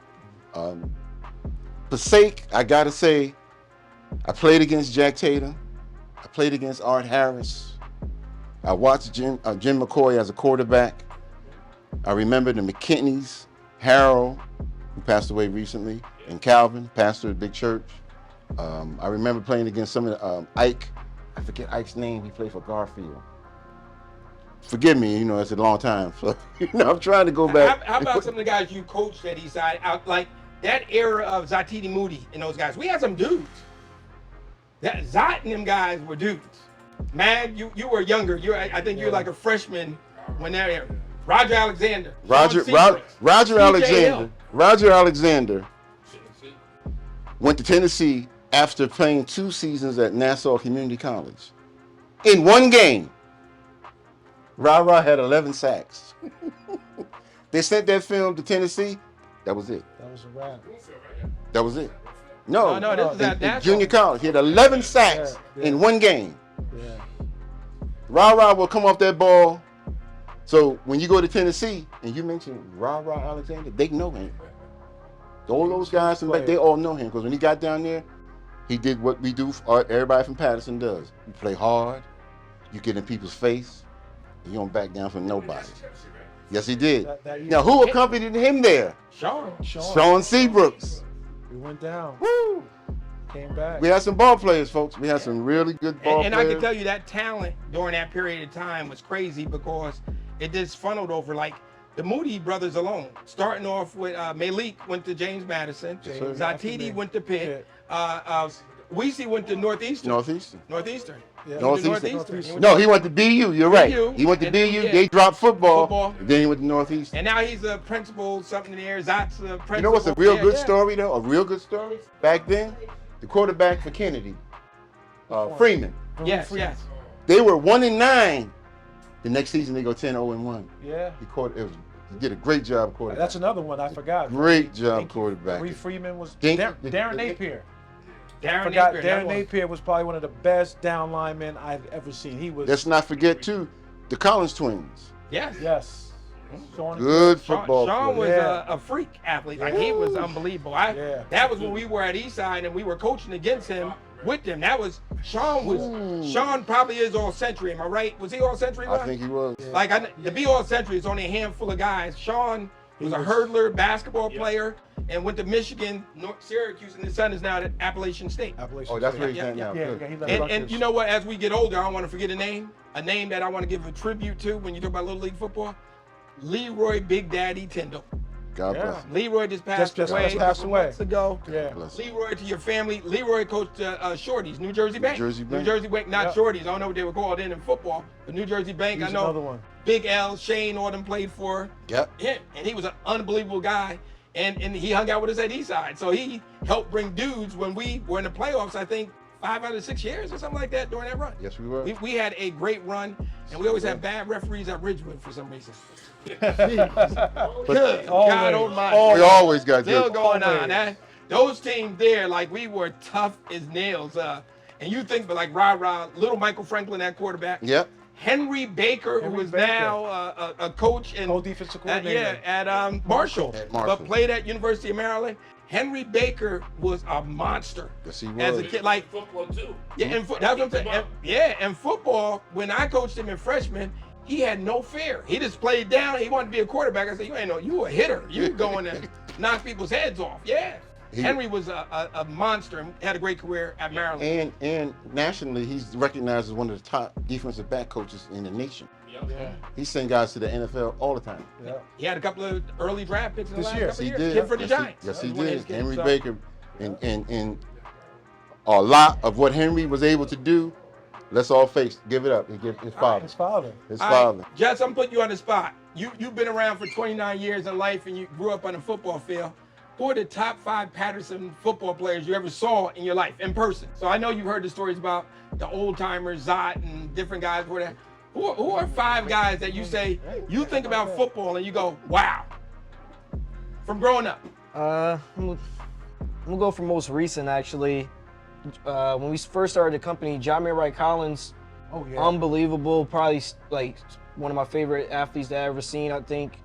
Passaic, I gotta say, I played against Jack Tatum. I played against Art Harris. I watched Jim McCoy as a quarterback. I remember the McKinney's, Harold, who passed away recently, and Calvin, pastor of the big church. I remember playing against some of the, Ike. I forget Ike's name. He played for Garfield. Forgive me, it's a long time. So, I'm trying to go back. How about some of the guys you coached at Eastside? Like that era of Zatiti Moody and those guys. We had some dudes. Zot and them guys were dudes. Man, you were younger. I think you were like a freshman when that era. Roger Alexander. Roger Alexander went to Tennessee after playing 2 seasons at Nassau Community College. In one game, Ra had 11 sacks. They sent that film to Tennessee. That was it. That was a wrap. That was it. No, this is at in junior college. He had 11 sacks in one game. Yeah. Ra will come off that ball. So when you go to Tennessee and you mention Ra Alexander, they know him. All those guys, they all know him because when he got down there, he did what we do, everybody from Patterson does. You play hard, you get in people's face, and you don't back down from nobody. Yes, he did. Now, who accompanied him there? Sean Seabrooks. We went down. Woo! Came back. We had some ball players, folks. We had some really good ball And players. I can tell you that talent during that period of time was crazy because it just funneled over like the Moody brothers alone. Starting off with Malik went to James Madison. Yes, sir. Zatidi went to Pitt. Weezy went to Northeastern. Northeastern. Yeah. Northeastern. No, he went to BU. You're right. He went to BU. Yeah. They dropped football. And then he went to Northeastern. And now he's a principal, something there. Zot's a principal. You know what's a real good story, though? A real good story? Back then, the quarterback for Kennedy, Freeman. Yes. They were 1-9. The next season, they go 10-0-1. Yeah. He did a great job quarterback. That's another one I forgot. Great job quarterback. Reed Freeman was Darren Napier. Darren Napier was probably one of the best down linemen I've ever seen. He was. Let's not forget, too, the Collins twins. Yes. Good football Sean was player. a freak athlete. Like, he was unbelievable. That was when we were at Eastside and we were coaching against him with them. That was Sean probably is all century. Am I right? Was he all century? I think he was. Like to be all century, it's only a handful of guys. Sean was a hurdler, basketball player, and went to Michigan, Syracuse, and his son is now at Appalachian State. Oh, that's where he's at now. And you know what? As we get older, I don't want to forget a name that I want to give a tribute to when you talk about Little League football. Leroy Big Daddy Tyndall. God bless him. Leroy just passed away months ago. Yeah. Leroy, to your family. Leroy coached Shorties, New Jersey Bank. New Jersey Bank, not Shorties. I don't know what they were called in football, but New Jersey Bank. He's I know. Another one. Big L, Shane, all them played for him, and he was an unbelievable guy. And he hung out with us at Eastside, so he helped bring dudes when we were in the playoffs. I think 5 out of 6 years or something like that during that run. Yes, we were. We had a great run, and we always had bad referees at Ridgewood for some reason. Good God Almighty. We always got Still good. going on. Those teams there, like we were tough as nails. And you think, but like little Michael Franklin at quarterback. Yep. Henry Baker, who is now a coach and co-defensive coordinator at Marshall, Marshall, but played at University of Maryland. Henry Baker was a monster. Yes, he was. As a kid, like football too. Yeah, that's what I'm saying. And football, when I coached him in freshman, he had no fear. He just played down. He wanted to be a quarterback. I said, you a hitter. You go in there and knock people's heads off. Yeah. Henry was a monster and had a great career at Maryland. And nationally, he's recognized as one of the top defensive back coaches in the nation. Yeah. He sent guys to the NFL all the time. Yeah. He had a couple of early draft picks in the last couple of years. He did. Kid for the Giants. Yes, he did. Henry Baker. And a lot of what Henry was able to do, let's all give it up. He gave his father. His father. Right. Jess, I'm putting you on the spot. You've been around for 29 years in life and you grew up on a football field. Who are the top 5 Patterson football players you ever saw in your life in person? So I know you've heard the stories about the old timers, Zott and different guys. Who are 5 guys that you say you think about football and you go, wow, from growing up? I'm gonna go for most recent actually. When we first started the company, Jamir Wright Collins, unbelievable, probably like one of my favorite athletes that I've ever seen. I think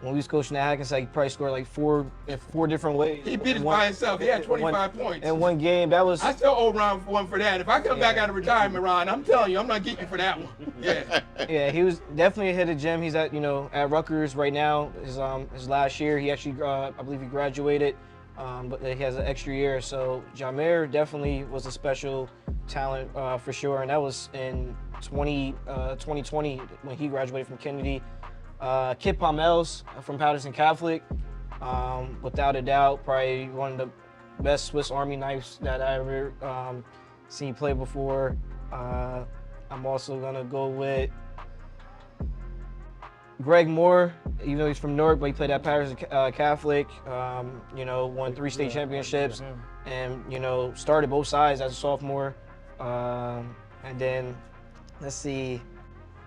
when we was coaching at Hackensack, he probably scored like 4 different ways. He beat us by himself. He had 25 points. In one game. That was. I still owe Ron one for that. If I come back out of retirement, Ron, I'm telling you, I'm not getting you for that one. Yeah. Yeah, he was definitely a hit of gem. He's at at Rutgers right now. His last year, he actually I believe he graduated, but he has an extra year. So Jamir definitely was a special talent for sure, and that was in 2020 when he graduated from Kennedy. Kip Pomels from Patterson Catholic, without a doubt, probably one of the best Swiss Army knives that I ever seen play before. I'm also gonna go with Greg Moore, even though he's from Newark, but he played at Patterson Catholic. Won 3 state championships, and started both sides as a sophomore. And then let's see.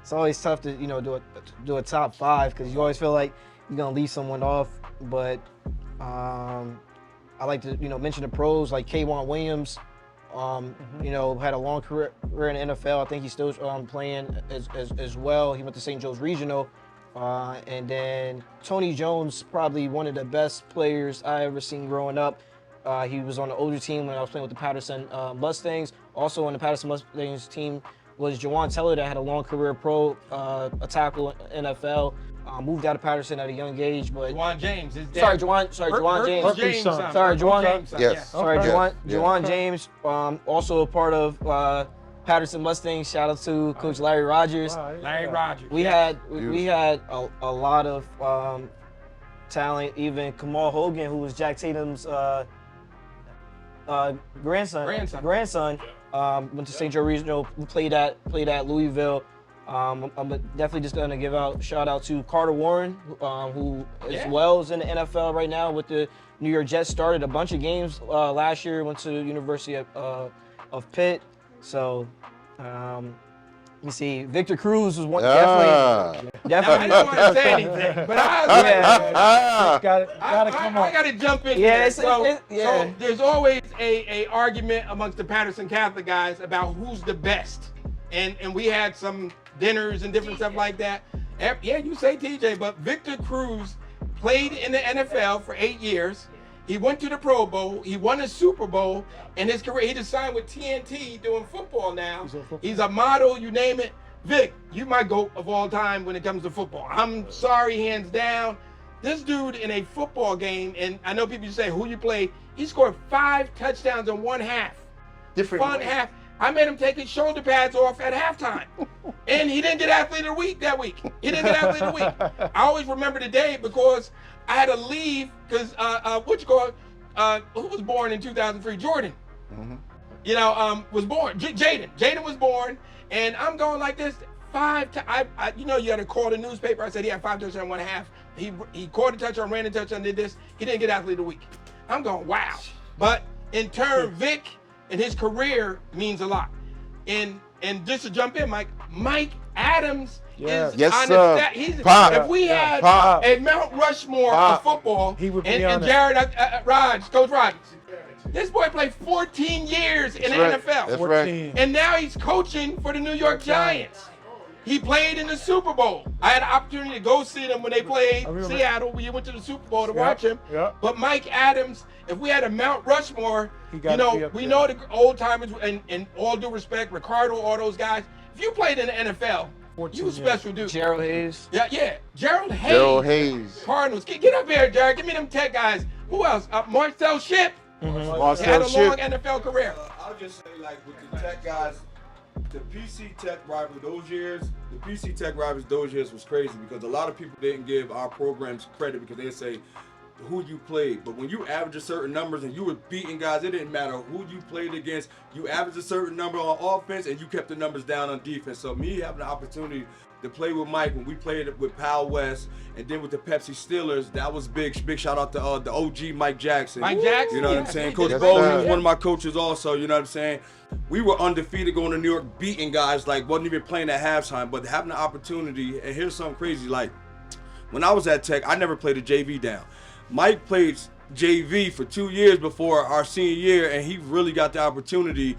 It's always tough to do a top 5 because you always feel like you're gonna leave someone off. But I like to mention the pros like K'Wan Williams. Had a long career in the NFL. I think he's still playing as well. He went to St. Joe's Regional. And then Tony Jones, probably one of the best players I ever seen growing up. He was on the older team when I was playing with the Patterson Mustangs. Also on the Patterson Mustangs team was Jawan Teller that had a long career pro, a tackle NFL. moved out of Patterson at a young age, but Juwan James. Juwan James. James. Son. Sorry, Juwan. James. Son. Yes. Sorry, Okay. Juwan James, also a part of Patterson Mustangs. Shout out to Coach Larry Rogers. Larry Rogers. We had a lot of talent. Even Kamal Hogan, who was Jack Tatum's grandson, went to St. Joe Regional. Played at Louisville. I'm definitely just gonna give out shout out to Carter Warren, who as well is in the NFL right now with the New York Jets. Started a bunch of games last year. Went to the University of Pitt. So let me see. Victor Cruz was one definitely. I didn't want to say anything, but gotta come on. I gotta jump in. Yeah, here. so there's always a argument amongst the Patterson Catholic guys about who's the best, and we had some dinners and different stuff like that. Yeah, you say TJ, but Victor Cruz played in the NFL for 8 years. He went to the Pro Bowl. He won a Super Bowl. In his career, he just signed with TNT doing football now. He's a model, you name it. Vic, you my GOAT of all time when it comes to football. I'm sorry, hands down. This dude in a football game, and I know people say who you played, he scored 5 touchdowns in one half. Different half. I made him take his shoulder pads off at halftime. And he didn't get Athlete of the Week that week. He didn't get Athlete of the Week. I always remember the day because I had to leave because, who was born in 2003? Jordan. Mm-hmm. Was born. Jaden. Jaden was born. And I'm going like this. You had to call the newspaper. I said he had 5 touchdowns in one half. He caught a touchdown, ran a touchdown, did this. He didn't get Athlete of the Week. I'm going, wow. But in turn, Vic and his career means a lot. And just to jump in, Mike Adams is on the stat. If we had a Mount Rushmore of football, he would be and Jared Coach Rogers, this boy played 14 years in the NFL. That's right. And now he's coaching for the New York Giants. He played in the Super Bowl. I had an opportunity to go see them when they played Seattle. We went to the Super Bowl to watch him. But Mike Adams, if we had a Mount Rushmore, we know the old timers, and all due respect, Ricardo, all those guys. If you played in the NFL, you a special dude. Gerald Hayes. Yeah. Gerald Hayes. Cardinals. Get up here, Jared. Give me them tech guys. Who else? Marcel Shipp. He had a long NFL career. I'll just say, with the tech guys, the PC Tech rivalry those years was crazy because a lot of people didn't give our programs credit because they say who you played. But when you average a certain numbers and you were beating guys, it didn't matter who you played against. You averaged a certain number on offense and you kept the numbers down on defense. So me having the opportunity to play with Mike when we played with Powell West and then with the Pepsi Steelers, that was big. Big shout out to the OG Mike Jackson. You know what I'm saying? Coach Bo was one of my coaches also, you know what I'm saying? We were undefeated going to New York beating guys, wasn't even playing at halftime, but having the opportunity, and here's something crazy, when I was at Tech, I never played a JV down. Mike played JV for 2 years before our senior year, and he really got the opportunity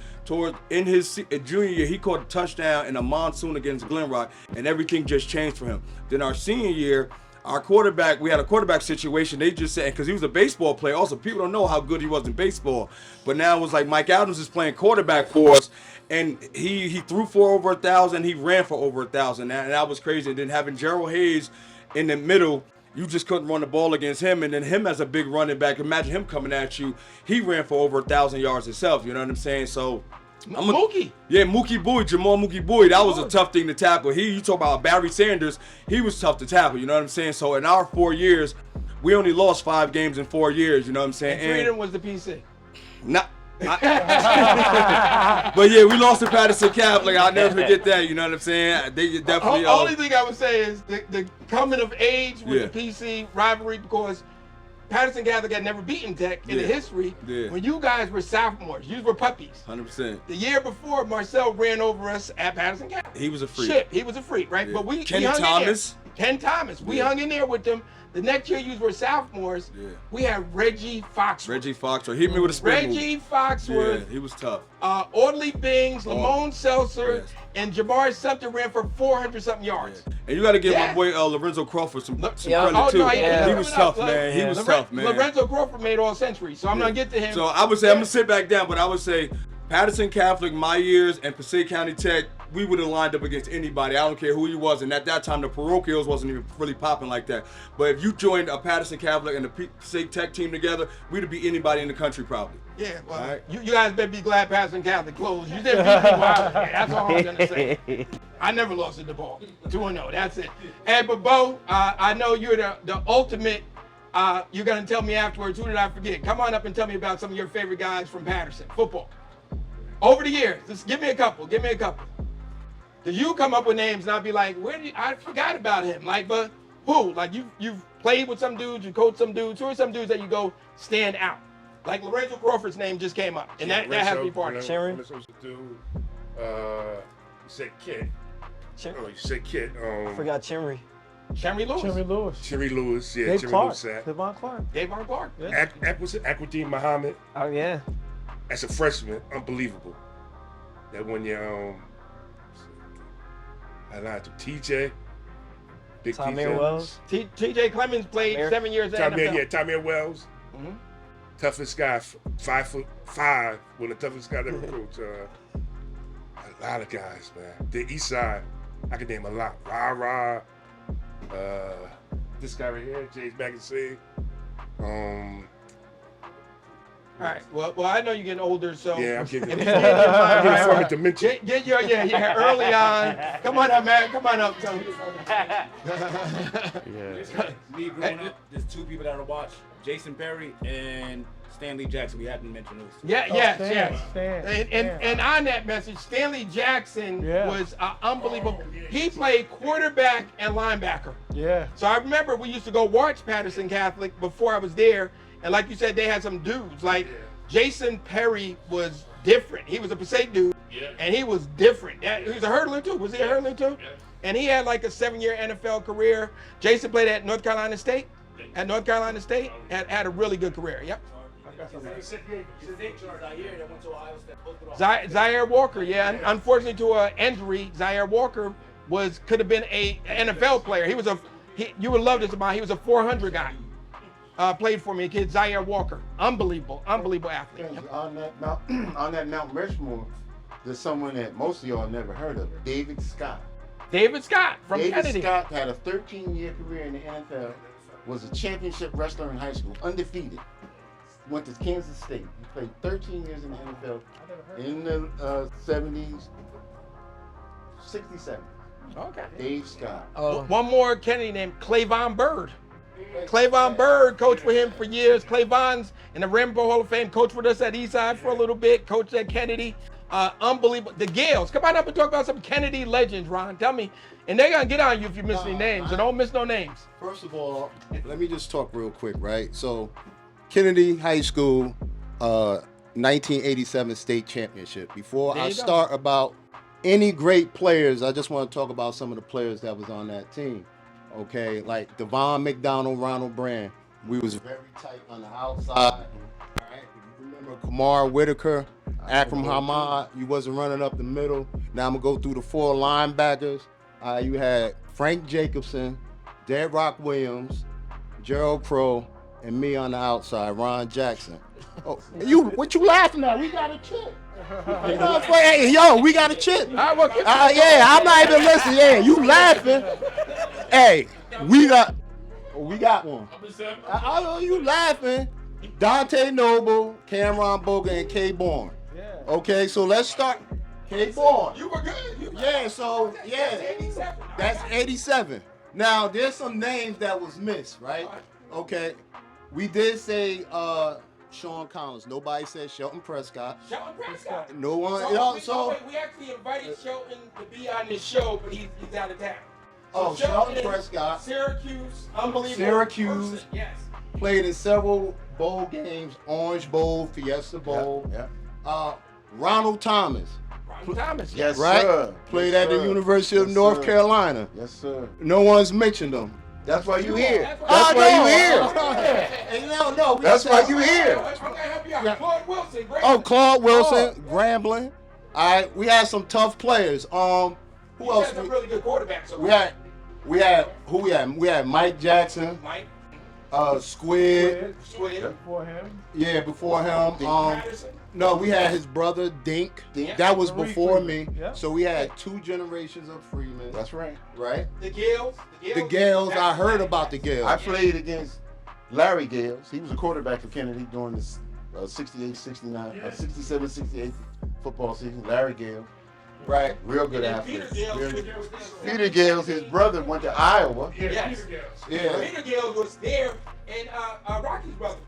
in his junior year. He caught a touchdown in a monsoon against Glen Rock, and everything just changed for him. Then our senior year, we had a quarterback situation. They just said, because he was a baseball player. Also, people don't know how good he was in baseball. But now it was Mike Adams is playing quarterback for us, and he threw for over 1,000. He ran for over 1,000, and that was crazy. And then having Gerald Hayes in the middle, you just couldn't run the ball against him. And then him as a big running back, imagine him coming at you. He ran for over 1,000 yards himself. You know what I'm saying? So. Mookie. Yeah, Mookie Boyd, Jamal Mookie Boyd. That was a tough thing to tackle. You talk about Barry Sanders, he was tough to tackle, you know what I'm saying? So in our 4 years, we only lost 5 games in 4 years, you know what I'm saying? And Freedom was the PC. But yeah, we lost to Patterson Catholic. I'll never forget that, you know what I'm saying? They definitely. The only thing I would say is the coming of age with the PC rivalry, because Patterson Catholic had never beaten Tech in the history. When you guys were sophomores, you were puppies. 100%. The year before, Marcel ran over us at Patterson Catholic. He was a freak. He was a freak, right? Yeah. But we Ken hung Thomas. in there. Ken Thomas. We hung in there with them. The next year, you were sophomores. We had Reggie Foxworth. He hit me with a spin move. Reggie Foxworth. Yeah, he was tough. Audley Bings, Lamone Seltzer, and Jabari Sumter ran for 400-something yards. And you got to give my boy Lorenzo Crawford some credit, too. No, he was tough, man. He was tough, man. Lorenzo Crawford made All-Century, so I'm going to get to him. So I would say, I'm going to sit back down, but I would say Patterson Catholic, my years, and Passaic County Tech, we would have lined up against anybody. I don't care who you was. And at that time, the parochials wasn't even really popping like that. But if you joined a Patterson Catholic and a Passaic Tech team together, we'd have beat anybody in the country probably. Yeah, well, Right. you guys better be glad Patterson Catholic closed. You didn't beat me while I was there. That's all I'm gonna say. I never lost at the ball. 2-0. That's it. Hey, but Bo, I know you're the ultimate. You're gonna tell me afterwards. Who did I forget? Come on up and tell me about some of your favorite guys from Patterson football. Over the years, just give me a couple. Give me a couple. Cause you come up with names and I'll be like, I forgot about him. Like, but who? Like you've played with some dudes, you coached some dudes. Who are some dudes that you go stand out? Like Lorenzo Crawford's name just came up, and that has to be part of it. Sharon? You said Kit. Oh, you said Kit. Forgot Chimry. Cherry Lewis. Cherry Lewis. Cherry Lewis. Yeah, Dave Cherry Clark. Lewis. Sack. Devon Clark. Davon Clark. Yeah. Aquadine Muhammad. Oh yeah. As a freshman, unbelievable. That one year, I lied to TJ. Big Tamir TJ. Wells. T.J. Clemens played Tamir. 7 years in the NFL. Tamir Wells. Mhm. Toughest guy, 5'5", one of the toughest guys ever coached. A lot of guys, man. The East Side, I can name a lot. Ra. This guy right here, James Magazine. All right. Well, I know you're getting older, so Yeah, I'm getting if it. you get your mind I'm getting right, from right. it dementia. Get your early on. Come on up, man. Come on up. Me growing up, there's two people that I watch: Jason Perry and Stanley Jackson. We haven't mentioned those. Yeah, Oh, yes, Stan, yes. Stan. And on that message, Stanley Jackson Yeah. was unbelievable. He played quarterback and linebacker. Yeah. So I remember we used to go watch Patterson Catholic before I was there, and like you said, they had some dudes. Like Jason Perry was different. He was a Passaic dude, and he was different. He was a hurdler too. Was he a hurdler too? And he had like a 7-year NFL career. Jason played at North Carolina State. Had a really good career. Yep. Zaire Walker, yeah. Unfortunately, to an injury, Zaire Walker could have been a NFL player. You would love this about. He was a 400 guy. Played for me, kid Zaire Walker. Unbelievable athlete. Yep. On that Mount Rushmore, there's someone that most of y'all never heard of, David Scott. David Scott from David Kennedy. Scott had a 13-year career in the NFL, was a championship wrestler in high school, undefeated. Went to Kansas State. He played 13 years in the NFL in the 70s, 67. Okay. Dave Scott. One more Kennedy named Clavon Bird. Clavon Bird coached with him for years. Clavon's in the Rainbow Hall of Fame. Coached with us at Eastside for a little bit. Coached at Kennedy. Unbelievable. The Gales. Come on up and talk about some Kennedy legends, Ron. Tell me. And they're going to get on you if you miss any names. So don't miss no names. First of all, let me just talk real quick, right? So, Kennedy High School, 1987 state championship. Before There I you go. start about any great players, I just want to talk about some of the players that was on that team. Okay, like Devon McDonald, Ronald Brand. We was very tight on the outside. All right, if you remember Kamar Whitaker, Akram Hamad, you wasn't running up the middle. Now I'm gonna go through the 4 linebackers. You had Frank Jacobson, Dead Rock Williams, Gerald Crow, and me on the outside, Ron Jackson. Oh, what you laughing at? We got a chip. You know, hey, yo, we got a chip. Yeah, I'm not even listening. Yeah, you laughing. Hey, we got one. I know you laughing. Dante Noble, Cameron Bogan, and K. Bourne. Yeah. Okay, so let's start. K. Bourne. You were good. That's 87. Now, there's some names that was missed, right? Okay. We did say Sean Collins. Nobody said Shelton Prescott. Shelton Prescott. No one. We actually invited Shelton to be on this show, but he's out of town. Oh, Shelton Prescott. Syracuse, unbelievable. Syracuse. person. Yes. Played in several bowl games, Orange Bowl, Fiesta Bowl. Yeah. Ronald Thomas. Ron Thomas. Yes, Right? sir. Played Yes, at the sir. University of Yes, North sir. Carolina. Yes, sir. No one's mentioned them. That's why you here. That's That's why you here. Hey, no. That's why you here. I'm gonna help you out. Claude Wilson, great. Oh, Claude Wilson, Grambling. All right, we had some tough players. Who You else? had some really good quarterbacks. So We had who we had? We had Mike Jackson, Mike. Squid. Before him. Yeah, before him. Patterson? No, we had his brother Dink. Dink. That was Marie before Freeman. me. Yeah. So we had 2 generations of Freeman. That's right. Right? The Gales? The Gales, I heard about the Gales. I played against Larry Gales. He was a quarterback for Kennedy during this 68, 69, 67, 68 football season. Larry Gales. Right. Real good And athlete. Peter Gales. Peter Gales, his brother went to Iowa. Yes. Yeah. Peter Gales was there, and Rocky's brother,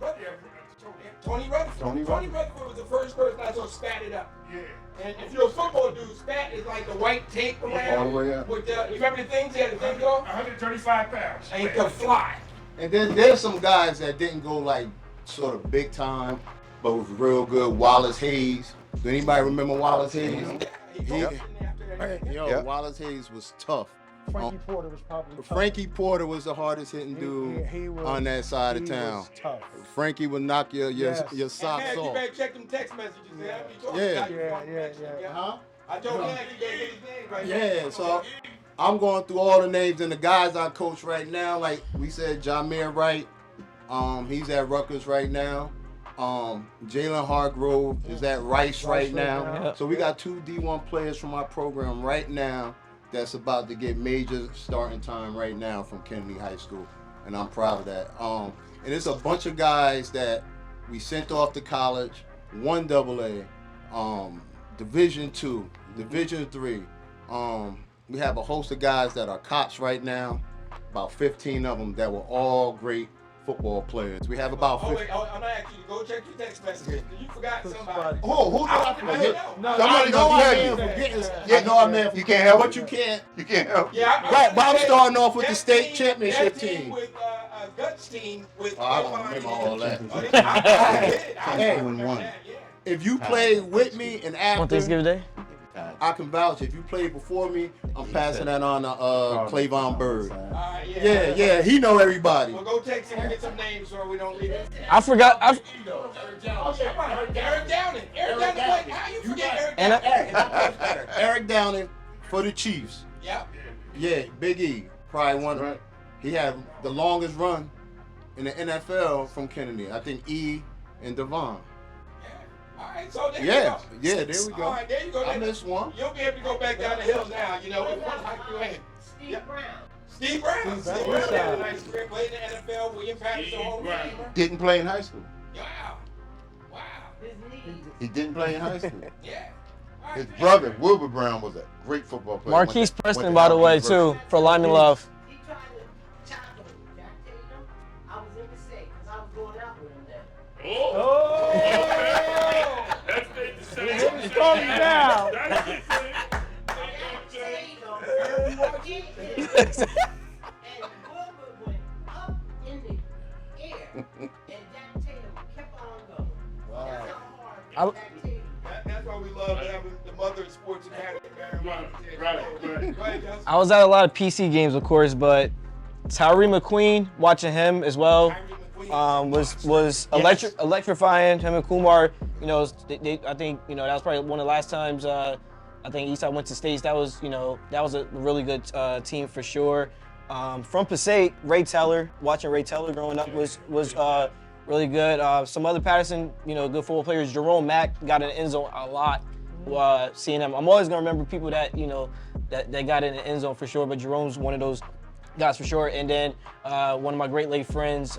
Tony Rutherford. Tony Rutherford was the first person I saw spat it up. Yeah. And if you're a football dude, spat is like the white tape around. All the way up. With you remember the things he had to think of? 135 pounds. And he could fly. And then there's some guys that didn't go like sort of big time, but was real good. Wallace Hayes. Do anybody remember Wallace Hayes? Wallace Hayes was tough. Frankie Porter was probably tough. Frankie Porter was the hardest hitting dude he was, on that side of town. Was tough. Frankie would knock your Yes. socks And you off. better check them text messages. Yeah. Huh? I told him you better get his name right. Yeah, so I'm going through all the names and the guys I coach right now. Like we said, Jameer Wright, he's at Rutgers right now. Jalen Hargrove is at Rice right now. So we got 2 D1 players from our program right now that's about to get major starting time right now from Kennedy High School, and I'm proud of that. And it's a bunch of guys that we sent off to college, 1AA, Division II, Division III. We have a host of guys that are cops right now, about 15 of them that were all great football players. We have about 50. Wait, I'm not asking you to go check your text messages. You forgot somebody. Who did I forget? Somebody gonna tell you. I know I may have. You can't help But it. you can't. You can't help. Yeah, Right, but I'm starting off with the that state championship that team. with Guts team with. I don't remember all that. Hey, 2-1. If you played with me and On after, Thanksgiving Day? I can vouch. If you played before me, I'm passing that on to Clavon Bird. Yeah, he know everybody. Well, go text him and get some names so we don't leave it. I forgot. Eric Downing. Eric Downing played. How you forget Eric Downing? Eric Downing for the Chiefs. Yeah. Yeah, Big E. Probably one. He had the longest run in the NFL from Kennedy. I think E and Devon. All right, so there Yeah, you go. there we go. All right, there you go. I missed one. You'll be able to go back down the hill now. You know, Steve Brown. Steve Brown. Steve Brown had a nice career. Played in the NFL. William Patterson Hall of Famer. Didn't play in high school. Wow. He didn't play in high school. Yeah. His brother, Wilbur Brown, was a great football player. Marquise Went to Preston, by the way, Howard too, University. for Lyman Love. He tried to tackle me. Did I tell you them? I was in the state because I was going out with him then. That's the It's going down. And Wilbur went up in the air, and Jack Tatum kept on going. That's how hard Jack Tatum. That's why we love having the mother of sports academy. Right. I was at a lot of PC games, of course, but Tyree McQueen, watching him as well, was electrifying. Him and Kumar, you know, I think, you know, that was probably one of the last times I think Eastside went to states. That was, you know, that was a really good team for sure. From Passaic, Ray Teller, watching Ray Teller growing up was really good. Some other Patterson, you know, good football players. Jerome Mack got in the end zone a lot. Seeing him, I'm always gonna remember people that, you know, that got in the end zone for sure. But Jerome's one of those guys for sure. And then one of my great late friends,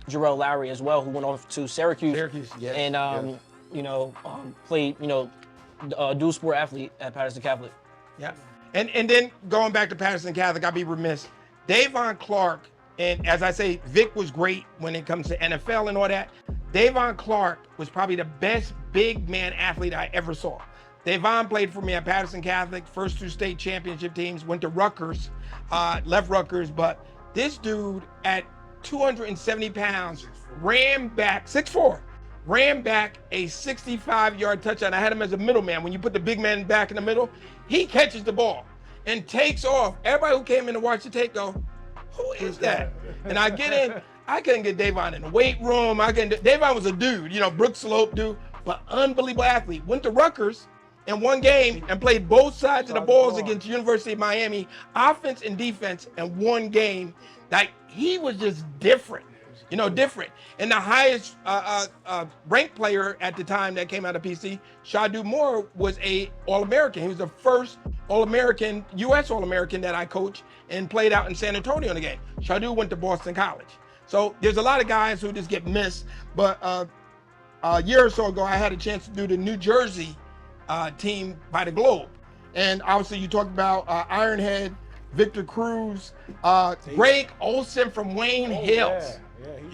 Jarrell Lowry as well, who went off to Syracuse. Yes. And you know, played, you know, dual sport athlete at Patterson Catholic. Yeah. And then going back to Patterson Catholic, I'd be remiss. Davon Clark, and as I say, Vic was great when it comes to NFL and all that. Davon Clark was probably the best big man athlete I ever saw. Davon played for me at Patterson Catholic, first 2 state championship teams, went to Rutgers, left Rutgers, but this dude at 270 pounds ran back, 6'4", ran back a 65-yard touchdown. I had him as a middleman. When you put the big man back in the middle, he catches the ball and takes off. Everybody who came in to watch the tape go, who is that? And I get in, I couldn't get Davon in the weight room. Davon was a dude, you know, Brooks Slope dude, but unbelievable athlete. Went to Rutgers in one game and played both sides of the balls against University of Miami, offense and defense in one game. Like, he was just different. different. And the highest ranked player at the time that came out of PC, Shadu Moore, was a All-American. He was the first All-American, U.S. All-American that I coached and played out in San Antonio in the game. Shadu went to Boston College. So there's a lot of guys who just get missed. But a year or so ago, I had a chance to do the New Jersey team by the Globe. And obviously you talked about Ironhead, Victor Cruz, Greg Olson from Wayne Hills.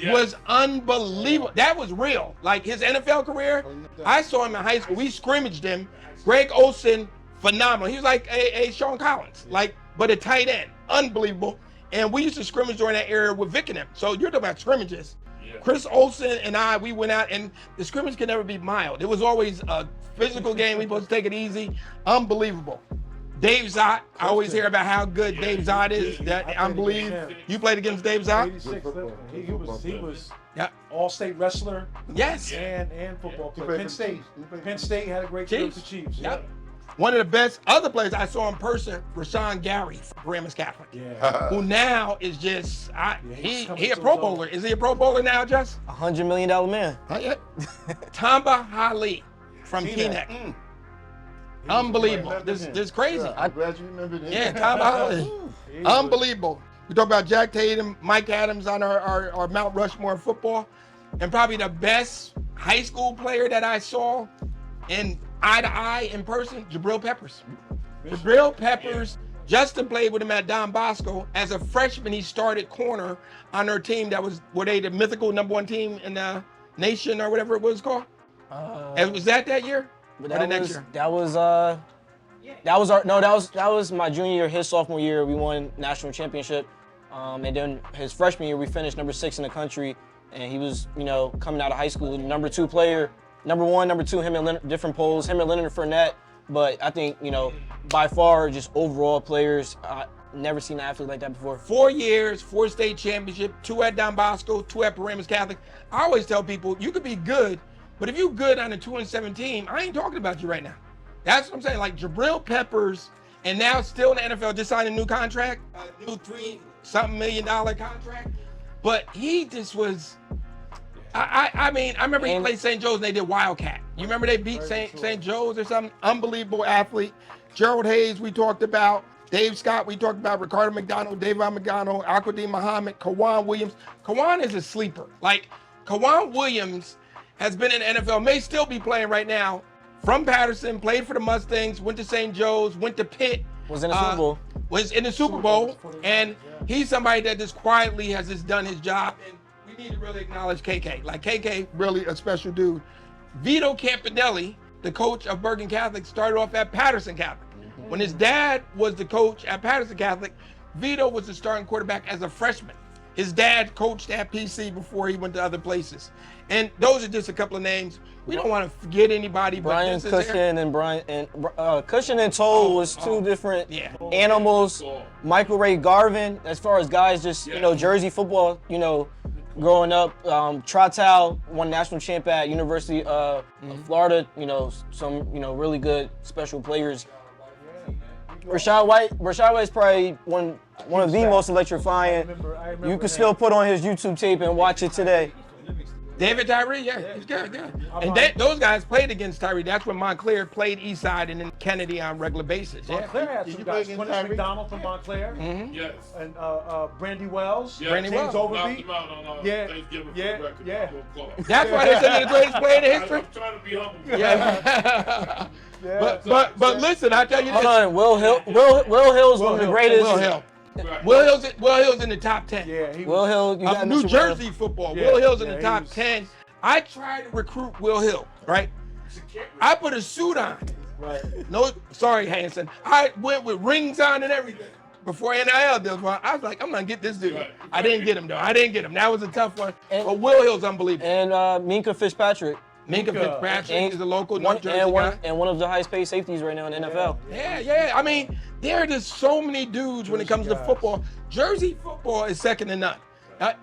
Was unbelievable. That was real. Like his NFL career, I saw him in high school. We scrimmaged him. Greg Olson, phenomenal. He was like a Sean Collins, but a tight end, unbelievable. And we used to scrimmage during that era with Vic and them. So you're talking about scrimmages. Chris Olson and we went out, and the scrimmage can never be mild. It was always a physical game. We supposed to take it easy. Unbelievable. Dave Zott, I always hear about how good Dave Zott is. That I believe you played against Dave Zott. 86. He was all-state wrestler. Yes. And football player. Penn State had a great career with the Chiefs. Yep. One of the best other players I saw in person, Rashawn Gary from Paramus Catholic, who now is just he a Pro Bowler. Is he a Pro Bowler now, Jess? $100 million man. Tamba Hali from Teaneck. Unbelievable. This is crazy. I'm glad you remember that. Yeah, Tamba Hali. Unbelievable. We talk about Jack Tatum, Mike Adams on our Mount Rushmore football, and probably the best high school player that I saw in eye-to-eye in person, Jabril Peppers. Jabril Peppers, Justin played with him at Don Bosco. As a freshman, he started corner on their team were they the mythical #1 team in the nation or whatever it was called? And was that year? Or the next year? That was my junior year. His sophomore year, we won national championship. And then his freshman year, we finished #6 in the country. And he was, coming out of high school, #2 player. #1, #2, him and Leonard, different polls, him and Leonard Fournette. But I think, by far, just overall players, never seen an athlete like that before. 4 years, 4 state championship, 2 at Don Bosco, 2 at Paramus Catholic. I always tell people, you could be good, but if you're good on a 2-7 team, I ain't talking about you right now. That's what I'm saying. Like Jabril Peppers, and now still in the NFL, just signed a new contract, a new $3-something million contract. But he just was. I remember he played St. Joe's and they did Wildcat. You remember they beat St. Joe's or something? Unbelievable athlete. Gerald Hayes, we talked about. Dave Scott, we talked about. Ricardo McDonald, Davon McDonald, Aquadine Muhammad, Kawan Williams. Kawan is a sleeper. Like, Kawan Williams has been in the NFL, may still be playing right now. From Patterson, played for the Mustangs, went to St. Joe's, went to Pitt. Was in the Super Bowl. Was in the Super Bowl. And he's somebody that just quietly has just done his job. And we need to really acknowledge KK. Like, KK, really a special dude. Vito Campanelli, the coach of Bergen Catholic, started off at Patterson Catholic. When his dad was the coach at Patterson Catholic, Vito was the starting quarterback as a freshman. His dad coached at PC before he went to other places. And those are just a couple of names. We don't want to forget anybody. Brian Cushion Cushion and Toll was two different animals. Michael Ray Garvin, as far as guys, just Jersey football, growing up. Trottow won national champ at University of Florida. Some really good special players. Rashad White is probably one of the most electrifying. I remember you can still put on his YouTube tape and watch it today. David Tyree, he's good. And those guys played against Tyree. That's when Montclair played Eastside and then Kennedy on a regular basis. Montclair had some guys. Quintus McDonald from Montclair. Yes. And Brandy Wells. Yeah. Brandy James Wells. Overby. Thanksgiving That's why they said they're the greatest player in history. I'm trying to be humble. Yeah. But listen, I tell you this. Hold on, Will Hill's one of the greatest. Will Hill. Will Hill's in the top 10. Yeah, Will Hill, you got New Jersey football. Yeah, Will Hill's in the top 10. I tried to recruit Will Hill, right? I put a suit on. Right. No, sorry, Hanson. I went with rings on and everything before NIL deals. I was like, I'm gonna get this dude. Right. I didn't get him though. That was a tough one. But Will Hill's unbelievable. And Minka Fitzpatrick. Minka Fitzpatrick is a local North Jersey guy. And one of the highest paid safeties right now in the NFL. Yeah. I mean, there are just so many dudes when it comes to football. Jersey football is second to none.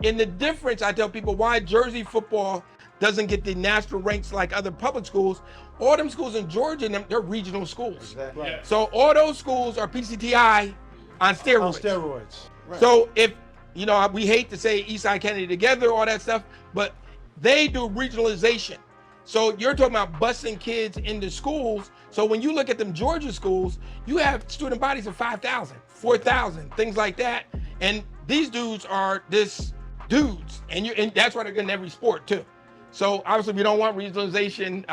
And the difference, I tell people why Jersey football doesn't get the national ranks like other public schools. All them schools in Georgia, they're regional schools. Exactly. Yeah. So all those schools are PCTI on steroids. Right. So if you know, we hate to say Eastside Kennedy together, all that stuff, but they do regionalization. So you're talking about busing kids into schools. So when you look at them Georgia schools, you have student bodies of 5,000, 4,000, things like that. And these dudes are this dudes, and that's why they're good in every sport too. So obviously we don't want regionalization.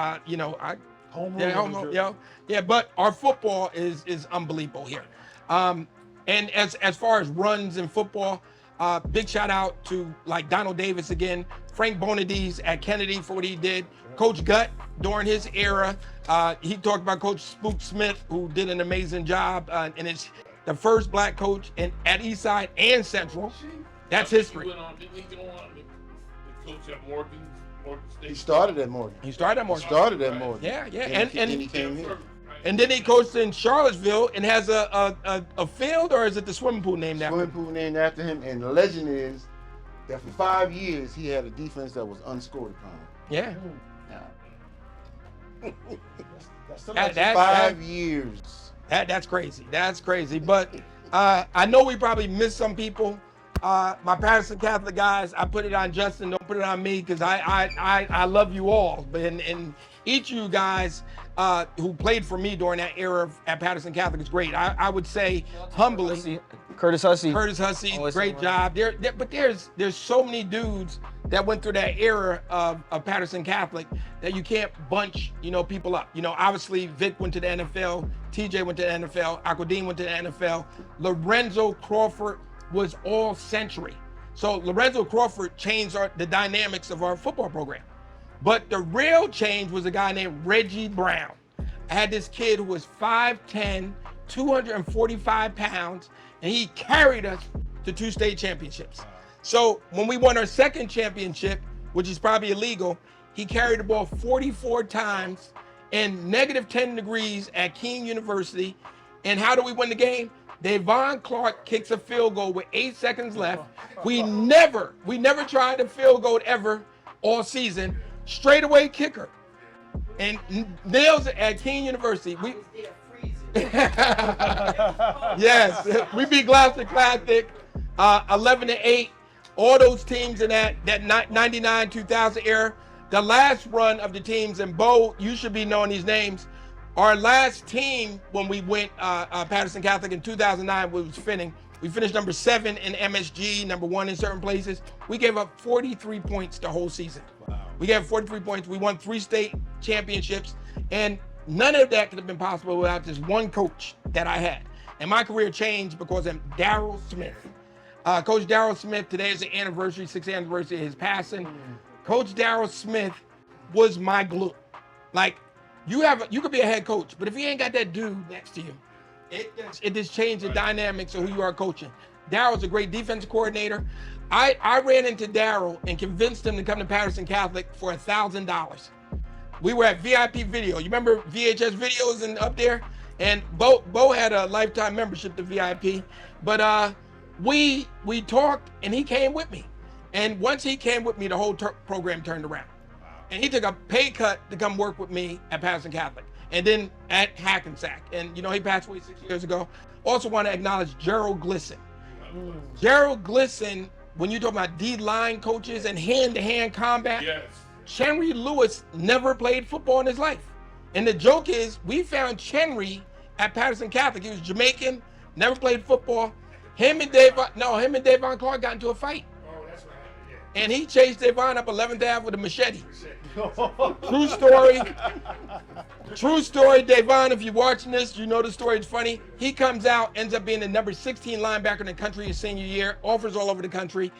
But our football is unbelievable here. And as far as runs in football, big shout out to like Donald Davis again, Frank Bonadise at Kennedy for what he did, Coach Gutt during his era. He talked about Coach Spook Smith, who did an amazing job, and is the first black coach at Eastside and Central. That's history. Didn't he go on to coach at Morgan State? He started at Morgan. Yeah. And then he came here. And then he coached in Charlottesville and has a field, or is it the swimming pool named after him? Swimming pool named after him. And the legend is that for 5 years he had a defense that was unscored upon. Yeah. That's 5 years. That's crazy. That's crazy. But I know we probably missed some people. My Patterson Catholic guys, I put it on Justin, don't put it on me, because I love you all. And each of you guys who played for me during that era at Patterson Catholic is great. I would say humbly, Curtis Hussey, great job. But there's so many dudes that went through that era of Patterson Catholic that you can't bunch, people up. Obviously Vic went to the NFL, TJ went to the NFL, Aquadine went to the NFL, Lorenzo Crawford was all Century. So Lorenzo Crawford changed the dynamics of our football program. But the real change was a guy named Reggie Brown. I had this kid who was 5'10", 245 pounds, and he carried us to 2 state championships. So when we won our second championship, which is probably illegal, he carried the ball 44 times in -10 degrees at Keene University. And how do we win the game? Davon Clark kicks a field goal with 8 seconds left. We never tried a field goal ever all season. Straightaway kicker. And nails it at Keene University. Yes, we beat Gloucester Classic 11-8. All those teams in that 99, 2000 era. The last run of the teams, and Bo, you should be knowing these names. Our last team when we went Patterson Catholic in 2009 was Finning. We finished number 7 in MSG, number 1 in certain places. We gave up 43 points the whole season. Wow. We gave 43 points. We won 3 state championships, and none of that could have been possible without this one coach that I had. And my career changed because of Darryl Smith. Coach Darryl Smith, today is the anniversary, 6th anniversary of his passing. Coach Darryl Smith was my glue. Like, you could be a head coach, but if you ain't got that dude next to you, it just changed the dynamics of who you are coaching. Darryl's a great defensive coordinator. I ran into Darryl and convinced him to come to Patterson Catholic for $1,000. We were at VIP Video. You remember VHS videos and up there? And Bo had a lifetime membership to VIP. But we talked, and he came with me. And once he came with me, the whole program turned around. And he took a pay cut to come work with me at Patterson Catholic, and then at Hackensack. And he passed away 6 years ago. Also want to acknowledge Gerald Glisson. Gerald Glisson, when you talk about D-line coaches and hand-to-hand combat, Chenry Lewis never played football in his life. And the joke is, we found Chenry at Patterson Catholic. He was Jamaican, never played football. Him and Davon Clark got into a fight. And he chased Davon up 11th Ave with a machete. True story. True story, Davon, if you're watching this, you know the story, it's funny. He comes out, ends up being the number 16 linebacker in the country his senior year, offers all over the country.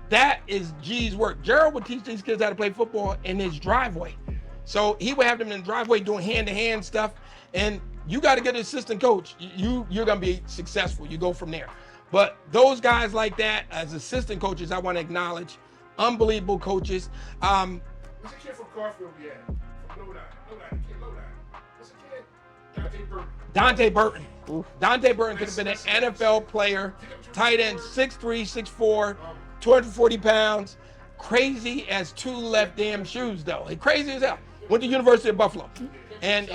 That is G's work. Gerald would teach these kids how to play football in his driveway. So he would have them in the driveway doing hand-to-hand stuff. And you got to get an assistant coach. You're going to be successful. You go from there. But those guys like that, as assistant coaches, I want to acknowledge. Unbelievable coaches. What's the kid from Carfield we had? From Lodi. What's the kid? Dante Burton. Dante Burton could have been an NFL player. Tight end, 6'3", 6'4", 240 pounds. Crazy as 2 left damn shoes, though. Crazy as hell. Went to University of Buffalo. And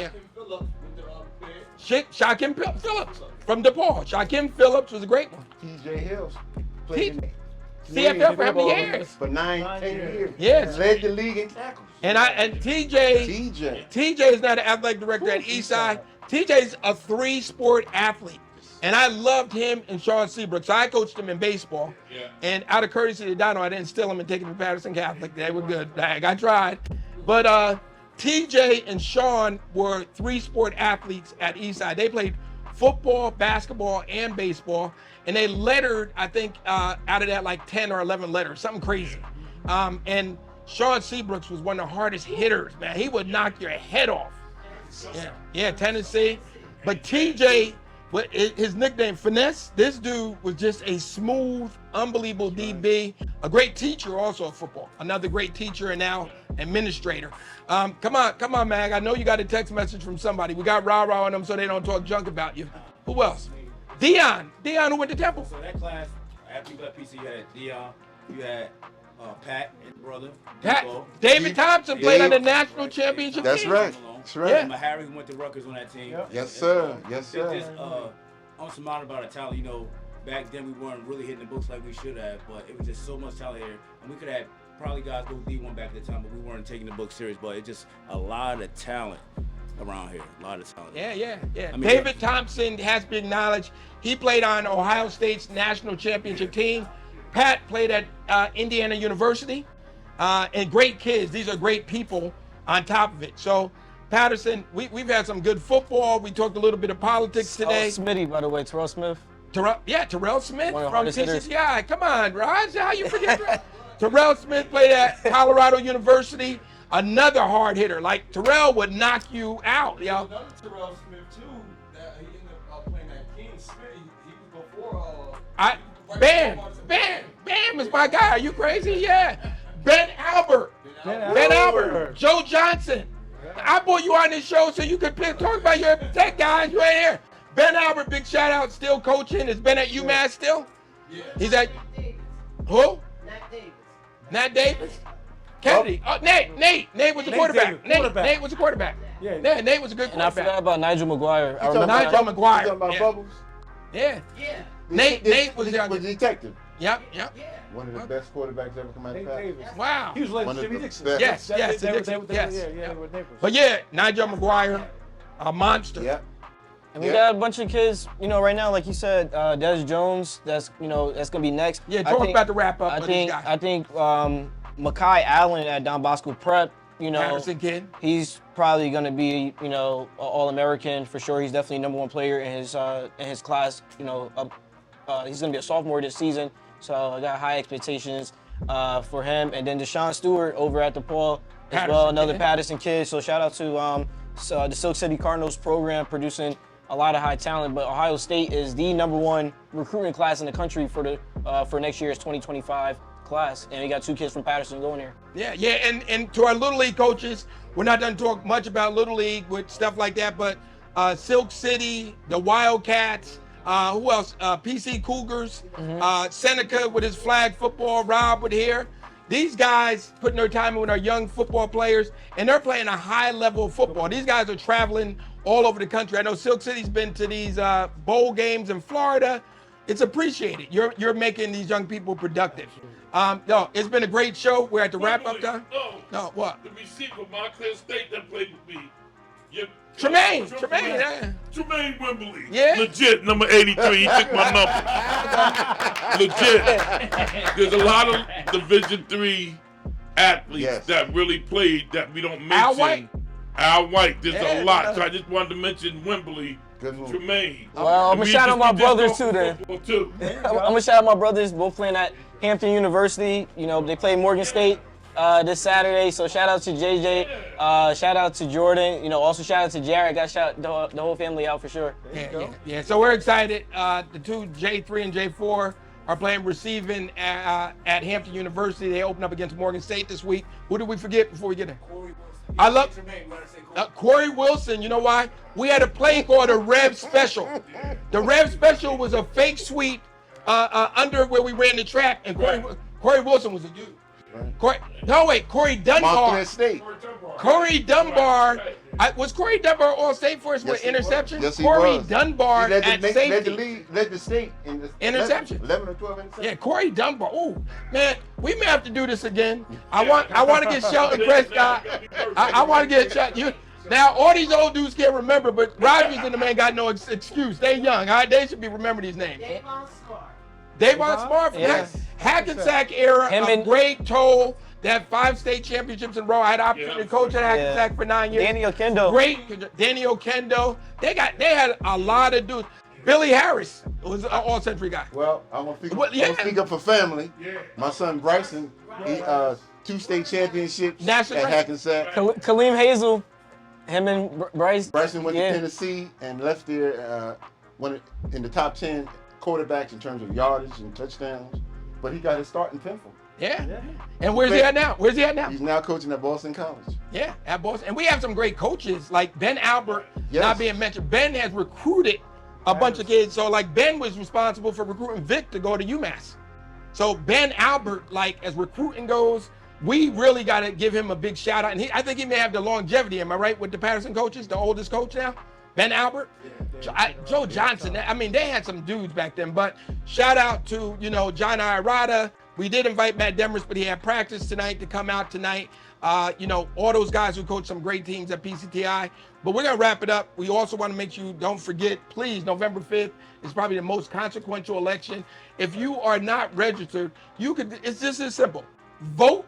Shaquem Phillips from DePaul. Shaquem Phillips was a great one. TJ Hills played in CFL for how many years? For 9, 10 years. Yes. Led the league in tackles. And TJ is not an athletic director at Eastside. TJ's a 3-sport athlete. And I loved him and Sean Seabrook. So I coached him in baseball. Yeah. And out of courtesy to Donald, I didn't steal him and take him to Patterson Catholic. They were good. I tried. But TJ and Sean were 3-sport athletes at Eastside. They played football, basketball, and baseball. And they lettered, I think, out of that like 10 or 11 letters, something crazy. And Sean Seabrooks was one of the hardest hitters, man. He would knock your head off. Yeah, Tennessee. But TJ, his nickname, Finesse, this dude was just a smooth, unbelievable DB. A great teacher also of football. Another great teacher and now administrator. Come on, Mag. I know you got a text message from somebody. We got rah-rah on them so they don't talk junk about you. Who else? Dion who went to Temple. So that class, after you left PC, you had Dion, you had Pat and brother. Pat, David Thompson played on the national championship That's team. right. That's right. Yeah. Harry went to Rutgers on that team. Yep. Yes, sir. Yes, sir. Just unsurmountable about a talent. You know, back then we weren't really hitting the books like we should have, but it was just so much talent here, and we could have probably guys go D1 back at the time, but we weren't taking the book serious. But it's just a lot of talent around here. A lot of talent. Yeah. I mean, David Thompson has been acknowledged. He played on Ohio State's national championship team. Pat played at Indiana University. And great kids. These are great people on top of it. So, Patterson, we've had some good football. We talked a little bit of politics today. Smitty, by the way, Terrell Smith. Terrell Smith One of the from hardest hitters. TCCI. Come on, Raj. How you forget? Terrell Smith played at Colorado University. Another hard hitter. Like, Terrell would knock you out, yo. Another Terrell Smith, too, that he ended up playing at King Smith. He was before... Bam is my guy. Are you crazy? Yeah. Ben Albert. Joe Johnson. I brought you on this show so you could talk about your tech guys right here. Ben Albert, big shout out, still coaching. Has been at UMass still? Yeah. He's at who? Nat Davis. Kennedy. Oh, Nate was the quarterback. Nate was the quarterback. Yeah, Nate was a good And I quarterback. forgot about Nigel McGuire. I remember Nigel that. McGuire. You talking about Yeah. Bubbles? Yeah. Yeah. Nate was the detective. Yep. One of the best quarterbacks ever come out of Pat. Wow. He was like One of Jimmy the Dixon. best. Yes. They were Yep. neighbors. But yeah, Nigel McGuire, a monster. Yep. And we got a bunch of kids, right now, like you said, Des Jones, that's gonna be next. Yeah, talk about the wrap up of these guys. I think Makai Allen at Don Bosco Prep, Patterson kid. he's probably gonna be, an All-American for sure. He's definitely number 1 player in his class. He's gonna be a sophomore this season, so I got high expectations for him. And then Deshaun Stewart over at DePaul as well, another Patterson kid. So shout out to the Silk City Cardinals program producing a lot of high talent. But Ohio State is the number 1 recruiting class in the country for next year's 2025 class, and we got 2 kids from Patterson going here. Yeah, and to our Little League coaches, we're not going to talk much about Little League with stuff like that, but Silk City, the Wildcats, who else? PC Cougars, Seneca with his flag football, Rob with here. These guys putting their time in with our young football players, and they're playing a high level of football. These guys are traveling all over the country. I know Silk City's been to these bowl games in Florida. It's appreciated. You're making these young people productive. It's been a great show. We're at the wrap up time. No, what? The receiver, Montclair State, that played with me. Tremaine. Tremaine Wembley. Yeah. Legit, number 83. He took my number. Legit. There's a lot of Division III athletes that really played that we don't mention. Al White. There's a lot. So I just wanted to mention Wembley. Tremaine. Well, I'm gonna shout out my brothers too then. I'm gonna shout out my brothers, both playing at Hampton University. They play Morgan State this Saturday, so shout out to JJ, shout out to Jordan, also shout out to Jared. Got shout the whole family out for sure. Yeah. So we're excited. The 2 J3 and J4 are playing receiving at Hampton University. They open up against Morgan State this week. Who did we forget before we get there? I love Corey Wilson. You know why? We had a play called a Rev Special. The Rev Special was a fake sweep under where we ran the trap, and Corey Wilson was a dude. Corey Dunbar. State. Corey Dunbar Was Corey Dunbar All-State for us with he was. interception? Yes, he Corey was. Dunbar He at safety. led the state in Interception. 11 or 12 interceptions. Yeah, Corey Dunbar. Oh, man, we may have to do this again. I want to get Shelton Prescott. I want to get Shelton. Now, all these old dudes can't remember, but Rogers and the man got no excuse. They young. All right? They should be remember these names. Davon Smart from Hackensack era, a great toll. They had 5 state championships in a row. I had the opportunity to coach at Hackensack for 9 years. Danny Okendo. Great. Danny Okendo. They had a lot of dudes. Billy Harris was an all-century guy. Well, I'm going to speak up for family. My son Bryson, he 2 state championships at Hackensack. Kaleem Hazel, him and Bryce. Bryson went to Tennessee and left there went in the top 10 quarterbacks in terms of yardage and touchdowns. But he got his start in Temple. Yeah. And where's he at now? He's now coaching at Boston College. Yeah, at Boston. And we have some great coaches, like Ben Albert, not being mentioned. Ben has recruited a bunch of kids. So, like, Ben was responsible for recruiting Vic to go to UMass. So, Ben Albert, like, as recruiting goes, we really got to give him a big shout out. And I think he may have the longevity, am I right, with the Patterson coaches, the oldest coach now? Ben Albert? Joe Johnson. I mean, they had some dudes back then. But shout out to, John Irata. We did invite Matt Demers, but he had practice tonight to come out tonight. All those guys who coach some great teams at PCTI. But we're going to wrap it up. We also want to make sure you don't forget, please, November 5th is probably the most consequential election. If you are not registered, it's just as simple. Vote.gov.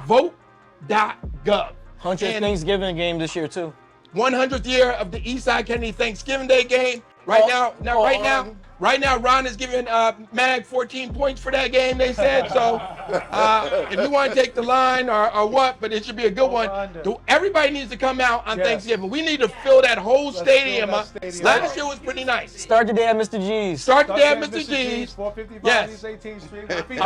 Vote.gov. 100th Thanksgiving game this year, too. 100th year of the Eastside Kennedy Thanksgiving Day game. Right now, Ron is giving Mag 14 points for that game, they said. So if you want to take the line or what, but it should be a good one. Everybody needs to come out on Thanksgiving. We need to fill that whole stadium up. Last year was pretty nice. Start the day at Mr. G's. Start the day at Mr. G's. 455 East 18th Street.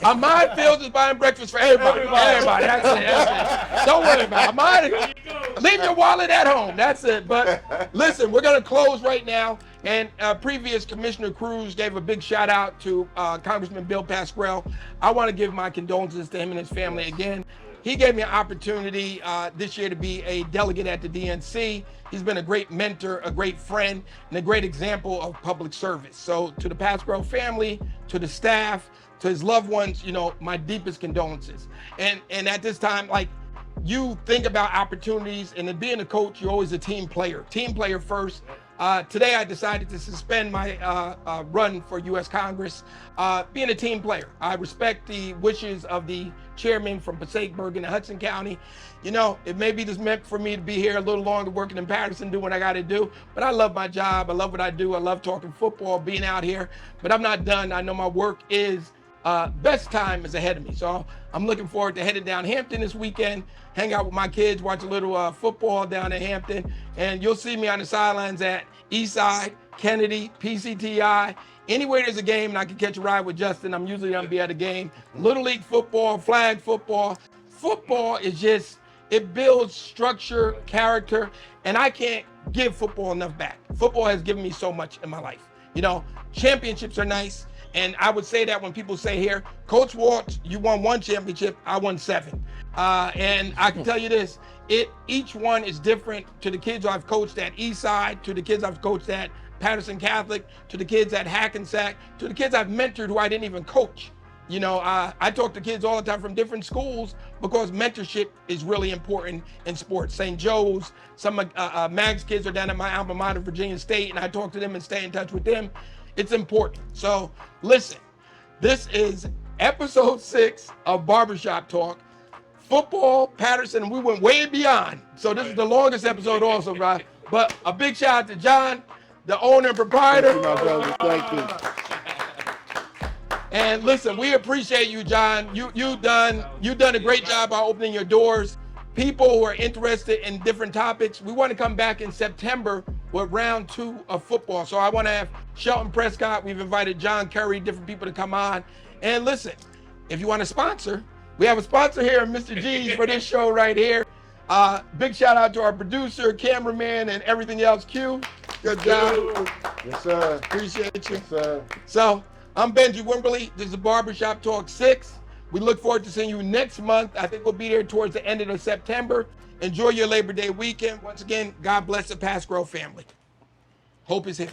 Ahmad Fields is buying breakfast for everybody. That's it. Don't worry about it. Ahmad, leave your wallet at home. That's it. But listen, we're going to close right now. And previous Commissioner Cruz gave a big shout out to Congressman Bill Pascrell. I want to give my condolences to him and his family again. He gave me an opportunity this year to be a delegate at the DNC. He's been a great mentor, a great friend, and a great example of public service. So to the Pascrell family, to the staff, to his loved ones, my deepest condolences. And at this time, like, you think about opportunities, and in being a coach, you're always a team player first. Today, I decided to suspend my run for U.S. Congress, being a team player. I respect the wishes of the chairman from Passaic-Bergen and Hudson County. It may be just meant for me to be here a little longer, working in Patterson, doing what I got to do. But I love my job. I love what I do. I love talking football, being out here. But I'm not done. I know my work is best time is ahead of me. So I'm looking forward to heading down Hampton this weekend, hang out with my kids, watch a little football down at Hampton. And you'll see me on the sidelines at Eastside, Kennedy, PCTI. Anywhere there's a game and I can catch a ride with Justin, I'm usually going to be at a game. Little League football, flag football. Football is just, it builds structure, character, and I can't give football enough back. Football has given me so much in my life. Championships are nice. And I would say that when people say here, Coach Waltz, you won 1 championship, I won 7. And I can tell you this, each one is different. To the kids I've coached at Eastside, to the kids I've coached at Patterson Catholic, to the kids at Hackensack, to the kids I've mentored who I didn't even coach. I talk to kids all the time from different schools because mentorship is really important in sports. St. Joe's, some of Mag's kids are down at my alma mater, Virginia State, and I talk to them and stay in touch with them. It's important. So listen, this is episode 6 of Barbershop Talk. Football, Patterson, we went way beyond. So this is the longest episode also, right? But a big shout out to John, the owner and proprietor. Thank you, my brother. Thank you. And listen, we appreciate you, John. You've done a great job by opening your doors. People who are interested in different topics, we want to come back in September with round 2 of football. So I want to have Shelton Prescott. We've invited John Curry, different people to come on. And listen, if you want to sponsor, we have a sponsor here, Mr. G's, for this show right here. Big shout out to our producer, cameraman, and everything else. Q, good job. Yes, sir. Appreciate you. Yes, sir. So I'm Benji Wimberly. This is Barbershop Talk 6. We look forward to seeing you next month. I think we'll be there towards the end of September. Enjoy your Labor Day weekend. Once again, God bless the Passgrove family. Hope is here.